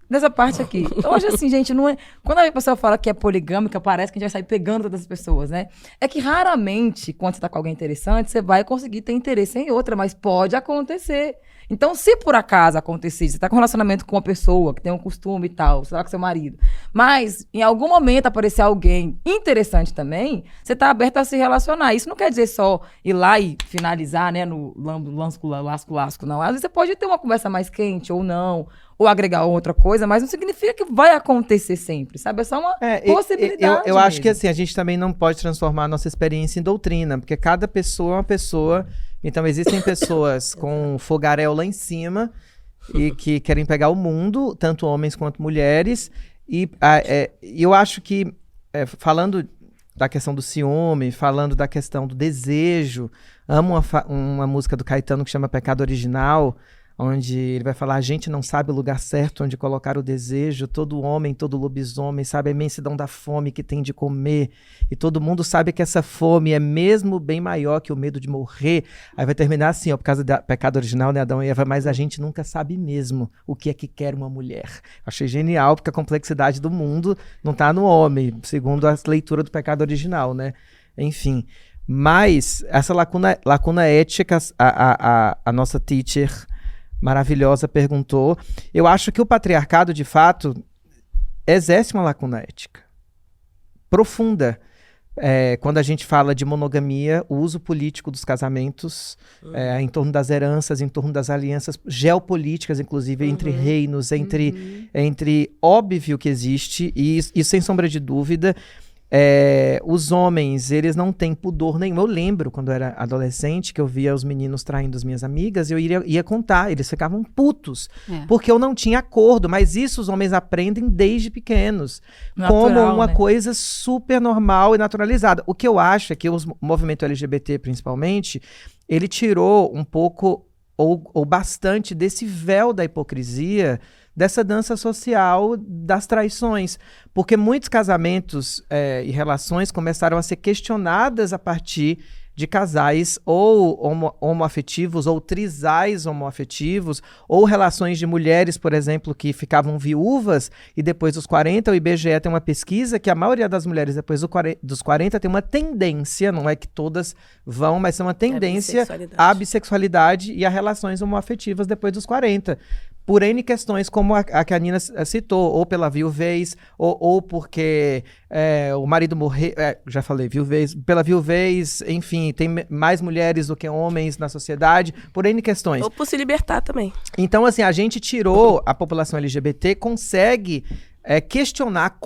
nessa parte aqui. Eu acho assim, gente, não é... Quando a pessoa fala que é poligâmica, parece que a gente vai sair pegando todas as pessoas, né? É que raramente, quando você tá com alguém interessante, você vai conseguir ter interesse em outra, mas pode acontecer. Então, se por acaso acontecer, você tá com um relacionamento com uma pessoa que tem um costume e tal, sei lá, com seu marido, mas em algum momento aparecer alguém interessante também, você tá aberto a se relacionar. Isso não quer dizer só ir lá e finalizar, né, no lasco, não. Às vezes você pode ter uma conversa mais quente ou não, ou agregar outra coisa, mas não significa que vai acontecer sempre, sabe? É só uma possibilidade. Eu acho que assim, a gente também não pode transformar a nossa experiência em doutrina, porque cada pessoa é uma pessoa. Então existem pessoas com fogaréu lá em cima e que querem pegar o mundo, tanto homens quanto mulheres. E eu acho que, falando da questão do ciúme, falando da questão do desejo, amo uma música do Caetano que chama Pecado Original, onde ele vai falar: a gente não sabe o lugar certo onde colocar o desejo, todo homem, todo lobisomem sabe a imensidão da fome que tem de comer, e todo mundo sabe que essa fome é mesmo bem maior que o medo de morrer. Aí vai terminar assim, por causa do pecado original, né, Adão e Eva, mas a gente nunca sabe mesmo o que é que quer uma mulher. Achei genial, porque a complexidade do mundo não está no homem, segundo a leitura do pecado original, né? Enfim, mas essa lacuna ética, a nossa teacher maravilhosa perguntou. Eu acho que o patriarcado, de fato, exerce uma lacuna ética profunda. Quando a gente fala de monogamia, o uso político dos casamentos, em torno das heranças, em torno das alianças geopolíticas, inclusive, entre reinos, entre óbvio que existe, e sem sombra de dúvida, os homens, eles não têm pudor nenhum. Eu lembro, quando eu era adolescente, que eu via os meninos traindo as minhas amigas, eu ia contar, eles ficavam putos, porque eu não tinha acordo, mas isso os homens aprendem desde pequenos, natural, como uma coisa super normal e naturalizada. O que eu acho é que o movimento LGBT, principalmente, ele tirou um pouco, ou bastante, desse véu da hipocrisia, dessa dança social das traições, porque muitos casamentos e relações começaram a ser questionadas a partir de casais ou homoafetivos ou trisais homoafetivos, ou relações de mulheres, por exemplo, que ficavam viúvas e depois dos 40, o IBGE tem uma pesquisa que a maioria das mulheres depois dos 40 tem uma tendência, não é que todas vão, mas tem uma tendência à bissexualidade e a relações homoafetivas depois dos 40. Por N questões, como a que a Nina citou, ou pela viuvez, ou porque o marido morreu, já falei, viuvez, pela viuvez, enfim, tem mais mulheres do que homens na sociedade, por N questões. Ou por se libertar também. Então, assim, a gente tirou, a população LGBT consegue questionar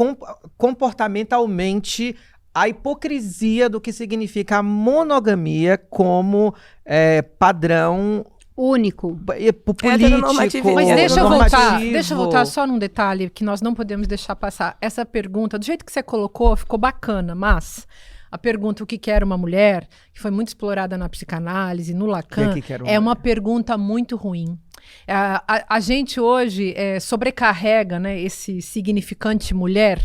comportamentalmente a hipocrisia do que significa a monogamia como padrão único, político. Mas deixa normativo. eu voltar só num detalhe que nós não podemos deixar passar. Essa pergunta, do jeito que você colocou, ficou bacana, mas a pergunta o que era uma mulher, que foi muito explorada na psicanálise, no Lacan, é uma pergunta muito ruim. A gente hoje sobrecarrega, né, esse significante mulher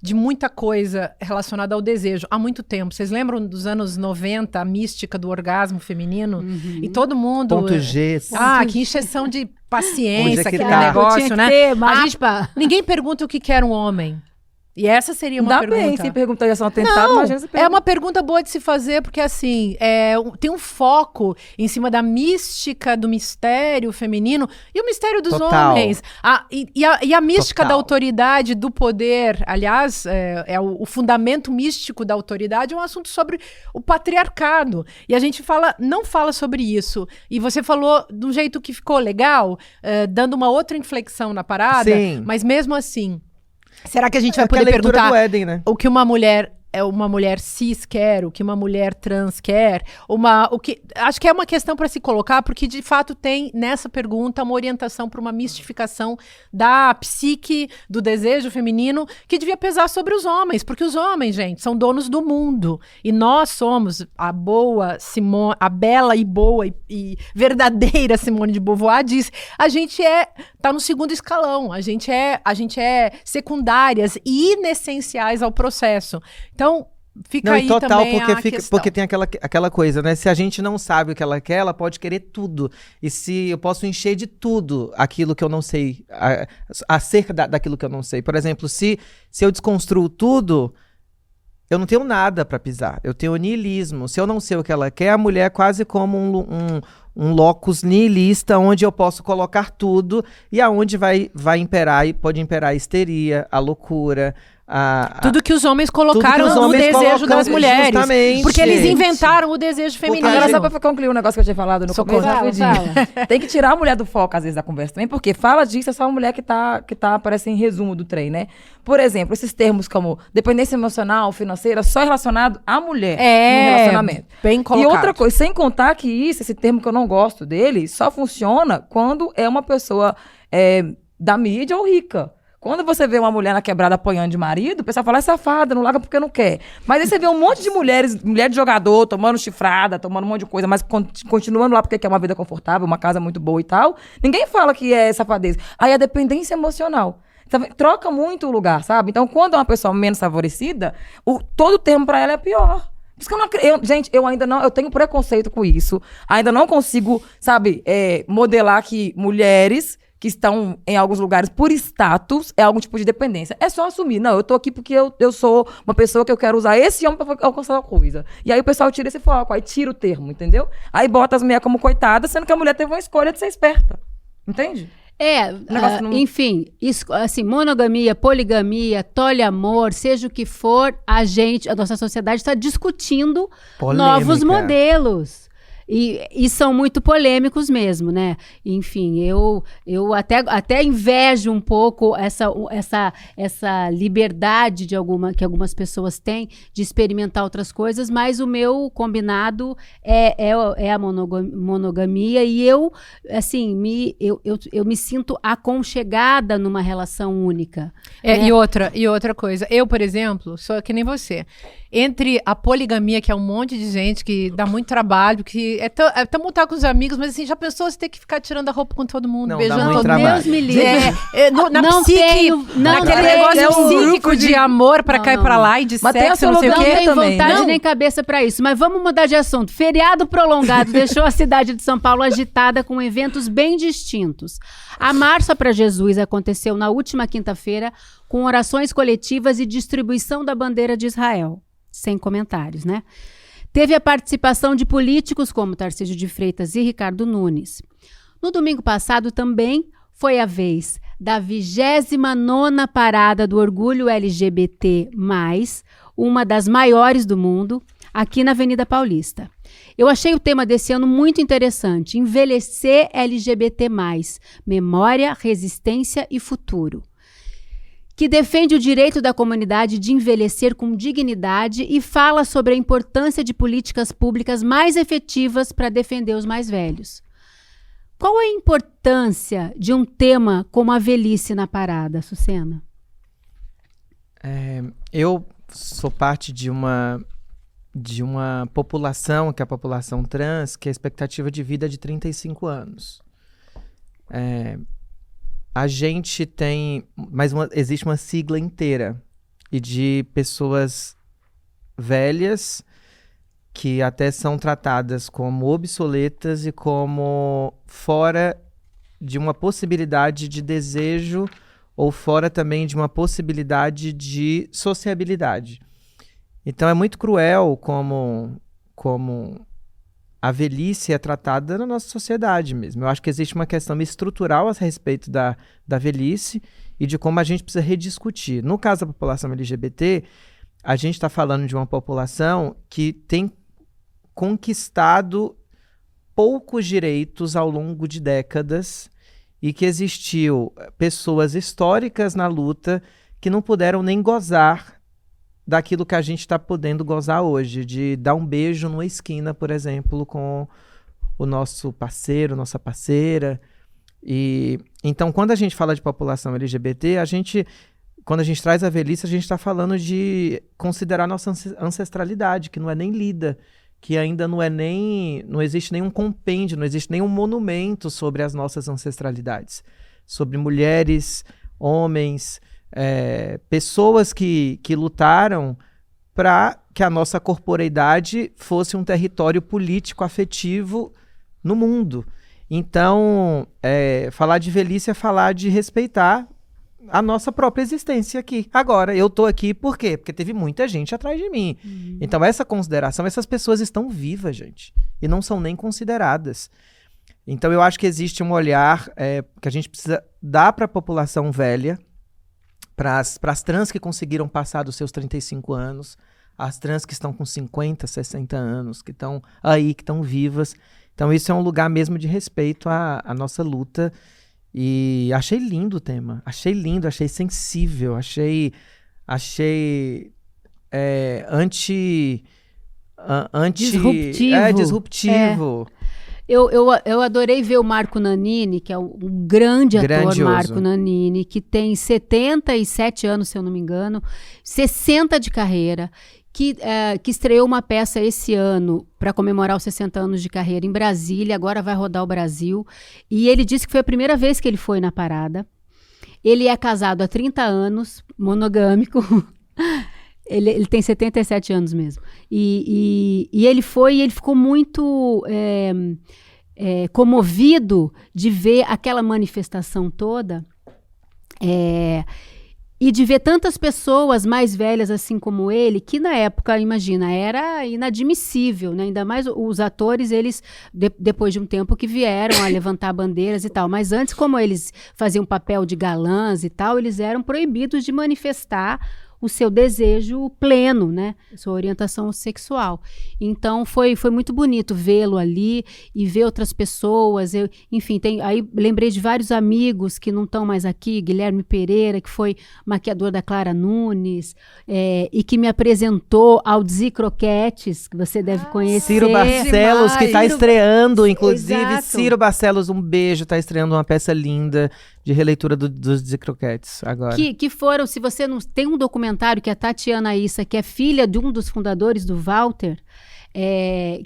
de muita coisa relacionada ao desejo há muito tempo. Vocês lembram dos anos 90, a mística do orgasmo feminino? Uhum. E todo mundo... Ponto G. Que encheção de paciência, aquele tá? negócio, né? Ninguém Ninguém pergunta o que era um homem. E essa seria uma pergunta... Ainda bem, sem perguntar já são atentado, imagina se é uma pergunta boa de se fazer, porque assim, tem um foco em cima da mística do mistério feminino e o mistério dos homens. E a mística da autoridade, do poder, aliás, o fundamento místico da autoridade é um assunto sobre o patriarcado. E a gente não fala sobre isso. E você falou de um jeito que ficou legal, dando uma outra inflexão na parada, mas mesmo assim... Será que a gente vai poder perguntar do Éden, né? o que uma mulher cis quer, o que uma mulher trans quer? Acho que é uma questão para se colocar, porque de fato tem nessa pergunta uma orientação para uma mistificação da psique, do desejo feminino, que devia pesar sobre os homens, porque os homens, gente, são donos do mundo. E nós somos a bela e boa e verdadeira Simone de Beauvoir diz, a gente tá no segundo escalão, a gente é secundárias e inessenciais ao processo. Então, fica aí também a questão. Porque tem aquela coisa, né? Se a gente não sabe o que ela quer, ela pode querer tudo. E se eu posso encher de tudo aquilo que eu não sei, acerca daquilo que eu não sei. Por exemplo, se eu desconstruo tudo, eu não tenho nada para pisar. Eu tenho niilismo. Se eu não sei o que ela quer, a mulher é quase como um locus nihilista, onde eu posso colocar tudo e aonde vai imperar, e pode imperar a histeria, a loucura... tudo que os homens colocaram no desejo das mulheres. Justamente. Porque eles inventaram o desejo feminino. Agora, só pra concluir um negócio que eu tinha falado no começo, tem que tirar a mulher do foco, às vezes, da conversa também, porque fala disso, é só uma mulher que tá parece em resumo do trem, né? Por exemplo, esses termos como dependência emocional, financeira, só relacionado à mulher no relacionamento. Bem colocado. E outra coisa, sem contar que esse termo que eu não gosto dele, só funciona quando é uma pessoa da mídia ou rica. Quando você vê uma mulher na quebrada apanhando de marido, o pessoal fala, é safada, não larga porque não quer. Mas aí você vê um monte de mulher de jogador, tomando chifrada, tomando um monte de coisa, mas continuando lá porque quer uma vida confortável, uma casa muito boa e tal. Ninguém fala que é safadeza. Aí a dependência emocional. Troca muito o lugar, sabe? Então, quando é uma pessoa menos favorecida, todo termo pra ela é pior. Por isso que gente, eu tenho preconceito com isso. Ainda não consigo, sabe, modelar que mulheres... que estão em alguns lugares por status, é algum tipo de dependência. É só assumir. Não, eu tô aqui porque eu sou uma pessoa que eu quero usar esse homem pra alcançar uma coisa. E aí o pessoal tira esse foco, aí tira o termo, entendeu? Aí bota as mulheres como coitadas, sendo que a mulher teve uma escolha de ser esperta. Entende? Enfim, isso, assim, monogamia, poligamia, poliamor, seja o que for, a nossa sociedade está discutindo novos modelos. E são muito polêmicos mesmo, né? Enfim, eu até invejo um pouco essa liberdade que algumas pessoas têm de experimentar outras coisas, mas o meu combinado é a monogamia e eu me sinto aconchegada numa relação única. Né? E outra coisa, eu, por exemplo, sou que nem você. Entre a poligamia, que é um monte de gente que dá muito trabalho, que tamo tá com os amigos, mas assim, já pensou você ter que ficar tirando a roupa com todo mundo, não, beijando todo mundo? Deus me livre. Naquele negócio psíquico de amor pra cá e pra lá e de sexo, não sei o quê. Não tem vontade nem cabeça pra isso. Mas vamos mudar de assunto. Feriado prolongado deixou a cidade de São Paulo agitada com eventos bem distintos. A Marcha para Jesus aconteceu na última quinta-feira com orações coletivas e distribuição da bandeira de Israel. Sem comentários, né? Teve a participação de políticos como Tarcísio de Freitas e Ricardo Nunes. No domingo passado também foi a vez da 29ª parada do Orgulho LGBT+, uma das maiores do mundo, aqui na Avenida Paulista. Eu achei o tema desse ano muito interessante, Envelhecer LGBT+, Memória, Resistência e Futuro. que defende o direito da comunidade de envelhecer com dignidade e fala sobre a importância de políticas públicas mais efetivas para defender os mais velhos. Qual a importância de um tema como a velhice na parada, Sucena? Eu sou parte de uma população, que é a população trans, que a expectativa de vida é de 35 anos. A gente tem, existe uma sigla inteira e de pessoas velhas que até são tratadas como obsoletas e como fora de uma possibilidade de desejo ou fora também de uma possibilidade de sociabilidade. Então é muito cruel como a velhice é tratada na nossa sociedade mesmo. Eu acho que existe uma questão estrutural a respeito da velhice e de como a gente precisa rediscutir. No caso da população LGBT, a gente está falando de uma população que tem conquistado poucos direitos ao longo de décadas e que existiu pessoas históricas na luta que não puderam nem gozar daquilo que a gente está podendo gozar hoje, de dar um beijo numa esquina, por exemplo, com o nosso parceiro, nossa parceira. E então, quando a gente fala de população LGBT, quando a gente traz a velhice, a gente está falando de considerar nossa ancestralidade, que não é nem lida, que ainda não existe nenhum compêndio, não existe nenhum monumento sobre as nossas ancestralidades, sobre mulheres, homens, pessoas que lutaram para que a nossa corporeidade fosse um território político afetivo no mundo. Então, falar de velhice é falar de respeitar a nossa própria existência aqui. Agora, eu tô aqui por quê? Porque teve muita gente atrás de mim. Então, essa consideração, essas pessoas estão vivas, gente, e não são nem consideradas. Então, eu acho que existe um olhar que a gente precisa dar para a população velha, para as trans que conseguiram passar dos seus 35 anos, as trans que estão com 50, 60 anos, que estão aí, que estão vivas. Então, isso é um lugar mesmo de respeito à nossa luta. E achei lindo o tema. Achei lindo, achei sensível, achei disruptivo. Eu adorei ver o Marco Nanini, que é um grande ator, Grandioso. Marco Nanini, que tem 77 anos, se eu não me engano, 60 de carreira, que estreou uma peça esse ano para comemorar os 60 anos de carreira em Brasília, agora vai rodar o Brasil, e ele disse que foi a primeira vez que ele foi na parada. Ele é casado há 30 anos, monogâmico, ele tem 77 anos mesmo, e ele ficou muito comovido de ver aquela manifestação toda, e de ver tantas pessoas mais velhas assim como ele, que na época, imagina, era inadmissível, né? Ainda mais os atores, eles, depois de um tempo que vieram a levantar bandeiras e tal, mas antes, como eles faziam papel de galãs e tal, eles eram proibidos de manifestar o seu desejo pleno, né? Sua orientação sexual. Então, foi muito bonito vê-lo ali e ver outras pessoas. Enfim, aí lembrei de vários amigos que não estão mais aqui. Guilherme Pereira, que foi maquiador da Clara Nunes, e que me apresentou ao Dzi Croquetes, que você deve conhecer. Ciro Barcelos, que está estreando, inclusive. Exato. Ciro Barcelos, um beijo, está estreando uma peça linda de releitura dos Dzi Croquetes agora. Que foram, se você não... Tem um documentário que a Tatiana Issa, que é filha de um dos fundadores do Walter,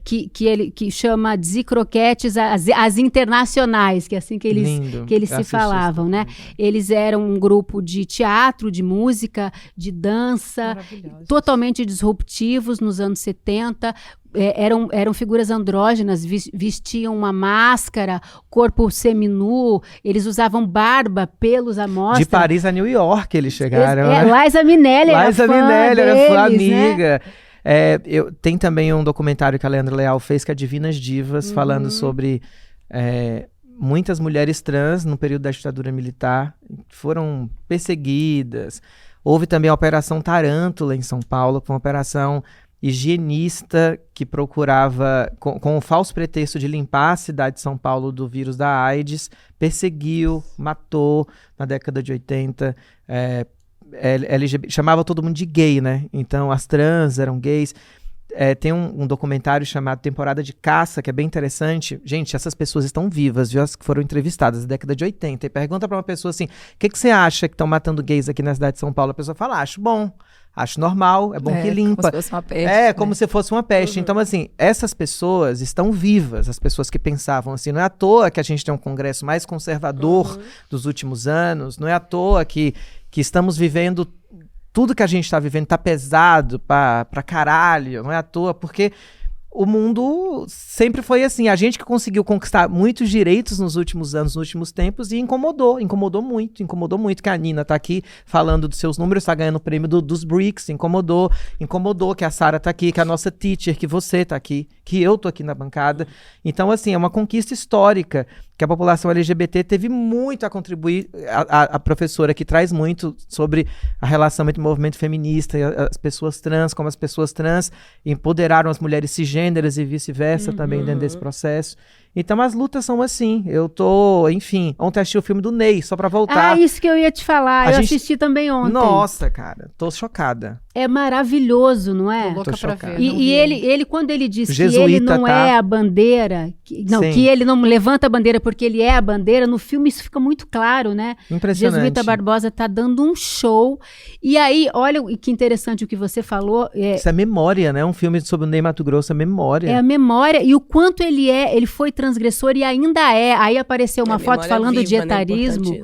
que chama Dzi Croquetes as Internacionais, que é assim que eles se falavam, né? Eles eram um grupo de teatro, de música, de dança, totalmente disruptivos nos anos 70. Eram figuras andrógenas, vestiam uma máscara, corpo seminu, eles usavam barba, pelos à mostra. De Paris a New York eles chegaram, né? Liza Minnelli era fã amiga. Né? Tem também um documentário que a Leandra Leal fez, que é Divinas Divas, falando sobre muitas mulheres trans no período da ditadura militar, foram perseguidas. Houve também a Operação Tarântula em São Paulo, que foi uma operação higienista que procurava, com o falso pretexto de limpar a cidade de São Paulo do vírus da AIDS, perseguiu, matou na década de 80 LGBT, chamava todo mundo de gay, né? Então as trans eram gays. Tem um documentário chamado Temporada de Caça, que é bem interessante. Gente, essas pessoas estão vivas, viu? As que foram entrevistadas na década de 80. E pergunta pra uma pessoa assim, o que você acha que estão matando gays aqui na cidade de São Paulo? A pessoa fala, acho bom, acho normal, é bom que limpa. Como se fosse uma peste. Como se fosse uma peste. Então, assim, essas pessoas estão vivas, as pessoas que pensavam assim. Não é à toa que a gente tem um congresso mais conservador dos últimos anos, não é à toa que estamos vivendo... Tudo que a gente tá vivendo tá pesado pra caralho, não é à toa, porque o mundo sempre foi assim. A gente que conseguiu conquistar muitos direitos nos últimos anos, nos últimos tempos, e incomodou muito que a Nina tá aqui falando dos seus números, tá ganhando o prêmio dos BRICS, incomodou que a Sara tá aqui, que a nossa teacher, que você tá aqui, que eu tô aqui na bancada. Então, assim, é uma conquista histórica que a população LGBT teve muito a contribuir. A professora que traz muito sobre a relação entre o movimento feminista e as pessoas trans, como as pessoas trans empoderaram as mulheres cisgêneras e vice-versa também dentro desse processo. Então as lutas são assim. Enfim, ontem assisti o filme do Ney, só pra voltar. Isso que eu ia te falar, assisti também ontem. Nossa, cara, tô chocada. É maravilhoso, não é? Tô louca pra ver. E ele, quando ele diz Jesuíta, que ele não é a bandeira, que ele não levanta a bandeira porque ele é a bandeira, no filme isso fica muito claro, né? Impressionante. Jesuíta Barbosa tá dando um show. E aí, olha que interessante o que você falou. Isso é memória, né? Um filme sobre o Ney Matogrosso é memória. É a memória e o quanto ele foi transgressor e ainda é. Aí apareceu uma foto falando de etarismo.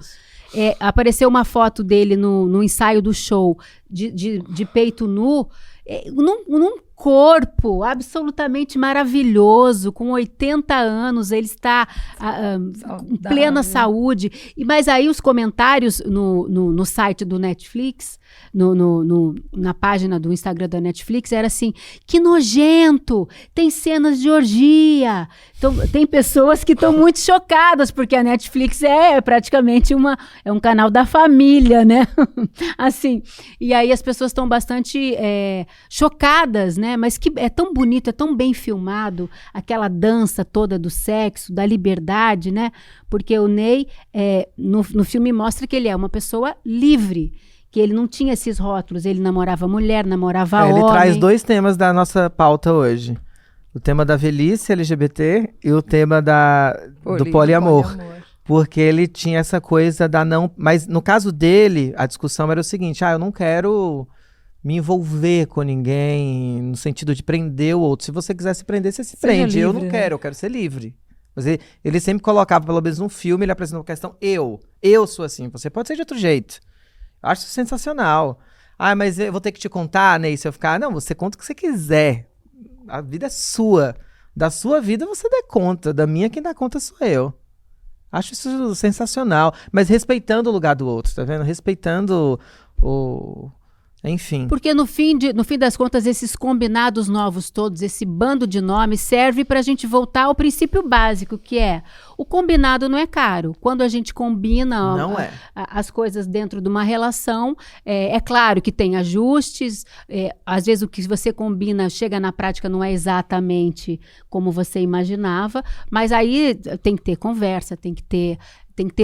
Apareceu uma foto dele no ensaio do show de peito nu, num corpo absolutamente maravilhoso, com 80 anos, ele está em plena saúde. Mas aí os comentários no site do Netflix, na página do Instagram da Netflix, era assim, que nojento, tem cenas de orgia. Então, tem pessoas que estão muito chocadas, porque a Netflix é praticamente um canal da família, né? Assim, e aí as pessoas estão bastante chocadas, né? Mas que é tão bonito, é tão bem filmado, aquela dança toda do sexo, da liberdade, né? Porque o Ney, no filme mostra que ele é uma pessoa livre, que ele não tinha esses rótulos, ele namorava mulher, namorava homem. Ele traz 2 temas da nossa pauta hoje. O tema da velhice LGBT e o tema do poliamor. Porque ele tinha essa coisa da não... Mas no caso dele, a discussão era o seguinte, eu não quero me envolver com ninguém no sentido de prender o outro. Se você quiser se prender, você se prende. Eu não quero, eu quero ser livre. Mas ele sempre colocava, pelo menos num filme, ele apresentou a questão, eu sou assim, você pode ser de outro jeito. Eu acho sensacional. Mas eu vou ter que te contar, Ney, se eu ficar... Não, você conta o que você quiser. A vida é sua. Da sua vida você dá conta. Da minha, quem dá conta sou eu. Acho isso sensacional. Mas respeitando o lugar do outro, tá vendo? Respeitando enfim. Porque no fim das contas, esses combinados novos todos, esse bando de nomes, serve para a gente voltar ao princípio básico, que é o combinado não é caro. Quando a gente combina as coisas dentro de uma relação, é claro que tem ajustes, às vezes o que você combina chega na prática não é exatamente como você imaginava, mas aí tem que ter conversa, tem que ter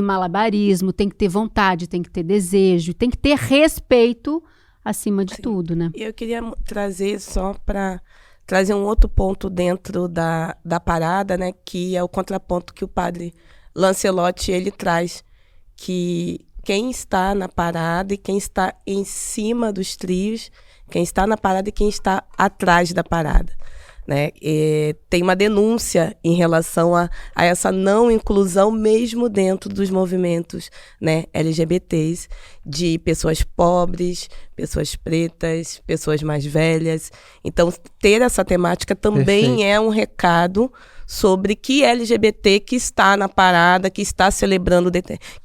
malabarismo, tem que ter vontade, tem que ter desejo, tem que ter respeito acima de tudo, né? E eu queria trazer só para trazer um outro ponto dentro da parada, né? Que é o contraponto que o padre Lancelotti, ele traz, que quem está na parada e quem está em cima dos trios, quem está na parada e quem está atrás da parada. Né? Tem uma denúncia em relação a essa não inclusão mesmo dentro dos movimentos, né, LGBTs, de pessoas pobres, pessoas pretas, pessoas mais velhas. Então, ter essa temática também é um recado sobre que LGBT que está na parada, que está celebrando.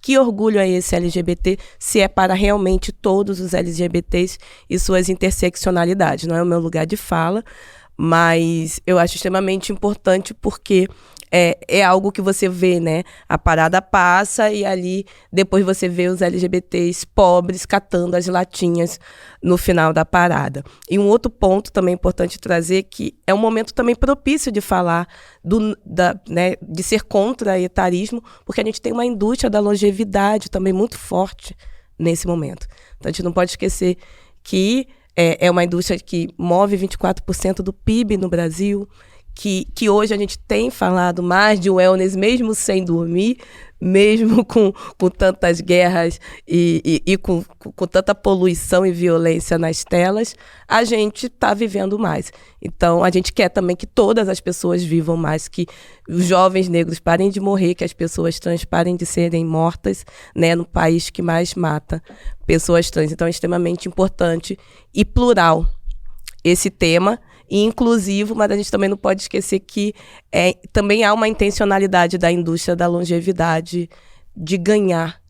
Que orgulho é esse LGBT, se é para realmente todos os LGBTs e suas interseccionalidades. Não é o meu lugar de fala, mas eu acho extremamente importante porque é algo que você vê, né? A parada passa e ali depois você vê os LGBTs pobres catando as latinhas no final da parada. E um outro ponto também importante trazer, que é um momento também propício de falar né, de ser contra o etarismo, porque a gente tem uma indústria da longevidade também muito forte, nesse momento. Então, a gente não pode esquecer que é uma indústria que move 24% do PIB no Brasil, que hoje a gente tem falado mais de wellness, mesmo sem dormir, mesmo com tantas guerras e com tanta poluição e violência nas telas, a gente está vivendo mais. Então, a gente quer também que todas as pessoas vivam mais, que os jovens negros parem de morrer, que as pessoas trans parem de serem mortas, né, no país que mais mata pessoas trans. Então, é extremamente importante e plural esse tema, e inclusivo, mas a gente também não pode esquecer que também há uma intencionalidade da indústria da longevidade de ganhar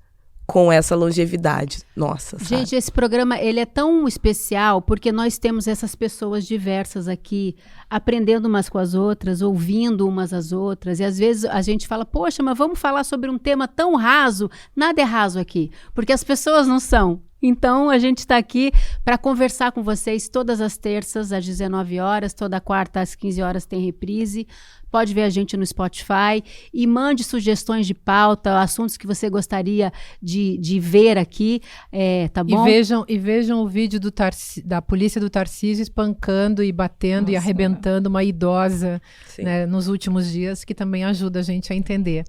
com essa longevidade nossa, sabe? Gente, esse programa ele é tão especial porque nós temos essas pessoas diversas aqui, aprendendo umas com as outras, ouvindo umas às outras, e às vezes a gente fala, poxa, mas vamos falar sobre um tema tão raso. Nada é raso aqui, porque as pessoas não são. Então, a gente está aqui para conversar com vocês todas as terças, às 19 horas, toda quarta, às 15 horas tem reprise. Pode ver a gente no Spotify e mande sugestões de pauta, assuntos que você gostaria de ver aqui, tá bom? E vejam o vídeo da polícia do Tarcísio espancando e batendo e arrebentando uma idosa, né, nos últimos dias, que também ajuda a gente a entender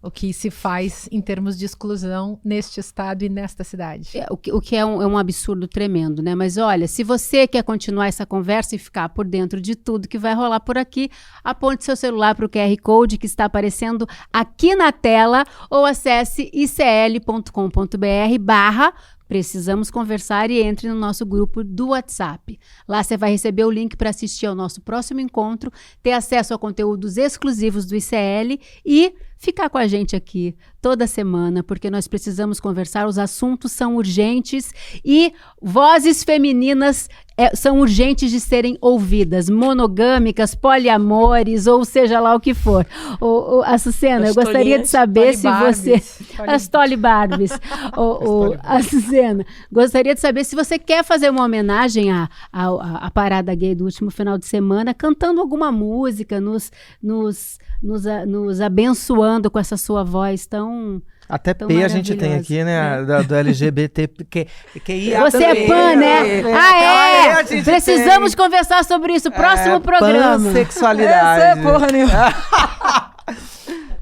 o que se faz em termos de exclusão neste estado e nesta cidade. O que é um absurdo tremendo, né? Mas olha, se você quer continuar essa conversa e ficar por dentro de tudo que vai rolar por aqui, aponte seu celular para o QR Code que está aparecendo aqui na tela ou acesse icl.com.br/Precisamos Conversar e entre no nosso grupo do WhatsApp. Lá você vai receber o link para assistir ao nosso próximo encontro, ter acesso a conteúdos exclusivos do ICL e ficar com a gente aqui toda semana, porque nós precisamos conversar, os assuntos são urgentes e vozes femininas são urgentes de serem ouvidas, monogâmicas, poliamores, ou seja lá o que for. Açucena, eu gostaria de saber se você... As Tolly Barbies. Açucena, gostaria de saber se você quer fazer uma homenagem à parada gay do último final de semana, cantando alguma música, nos abençoando com essa sua voz tão... Até P a gente tem aqui, né? Do LGBT. Você é pan, né? Precisamos conversar sobre isso. Próximo programa. Pansexualidade. Porra nenhuma.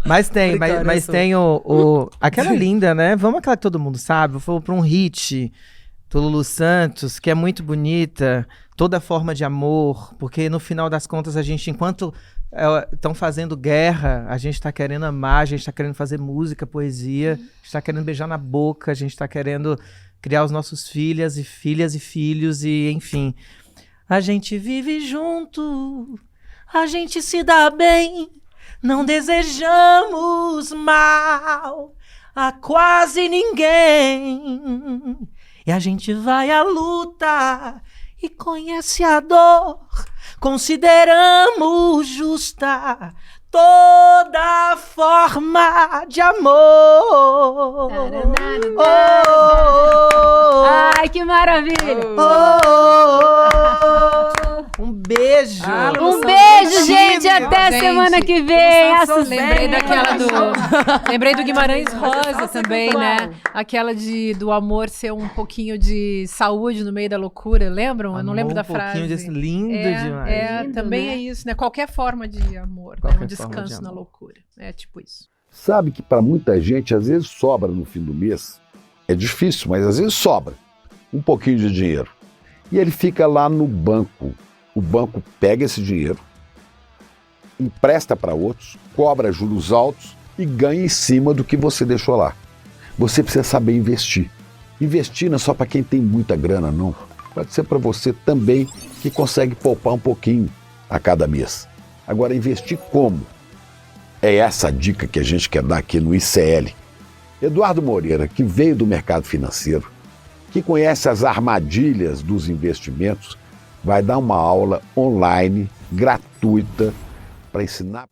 Mas tem aquela linda, né? Vamos aquela que todo mundo sabe. Vou pra um hit do Lulu Santos, que é muito bonita. Toda forma de amor. Porque no final das contas, a gente, enquanto estão fazendo guerra, a gente está querendo amar, a gente está querendo fazer música, poesia, a gente está querendo beijar na boca, a gente está querendo criar os nossos filhos, e enfim. A gente vive junto, a gente se dá bem, não desejamos mal a quase ninguém. E a gente vai à luta e conhece a dor. Consideramos justa toda forma de amor. Ai, que maravilha! Um beijo! Um beijo, gente! Até semana que vem! Lembrei do Guimarães Rosa também, né? Aquela do amor ser um pouquinho de saúde no meio da loucura, lembram? Eu não lembro da frase. Um pouquinho lindo demais. Lindo, também, né? É isso, né? Qualquer forma de amor, né? Um descanso na loucura. É tipo isso. Sabe que para muita gente, às vezes sobra no fim do mês. É difícil, mas às vezes sobra um pouquinho de dinheiro. E ele fica lá no banco. O banco pega esse dinheiro, empresta para outros, cobra juros altos e ganha em cima do que você deixou lá. Você precisa saber investir. Investir não é só para quem tem muita grana, não. Pode ser para você também que consegue poupar um pouquinho a cada mês. Agora, investir como? É essa a dica que a gente quer dar aqui no ICL. Eduardo Moreira, que veio do mercado financeiro, que conhece as armadilhas dos investimentos, vai dar uma aula online, gratuita, para ensinar.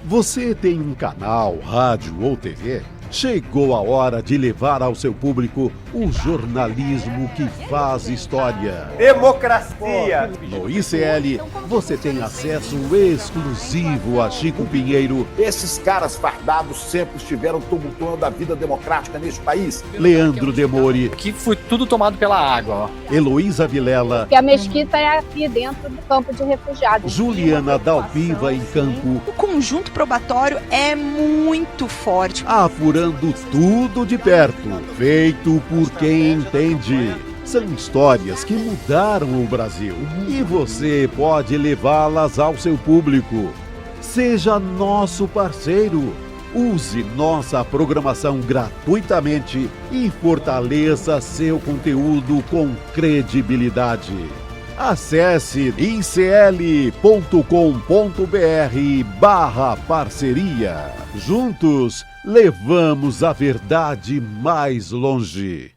Você tem um canal, rádio ou TV? Chegou a hora de levar ao seu público o jornalismo que faz história. Democracia! No ICL, você tem acesso exclusivo a Chico Pinheiro. Esses caras fardados sempre estiveram tumultuando a vida democrática neste país. Leandro Demore. Que foi tudo tomado pela água, ó. Heloísa Vilela. Que a mesquita é aqui dentro do campo de refugiados. Juliana Dalpiva em campo. O conjunto probatório é muito forte. Apurando tudo de perto, feito por quem entende. São histórias que mudaram o Brasil e você pode levá-las ao seu público. Seja nosso parceiro. Use nossa programação gratuitamente e fortaleça seu conteúdo com credibilidade. Acesse icl.com.br/parceria. Juntos, levamos a verdade mais longe.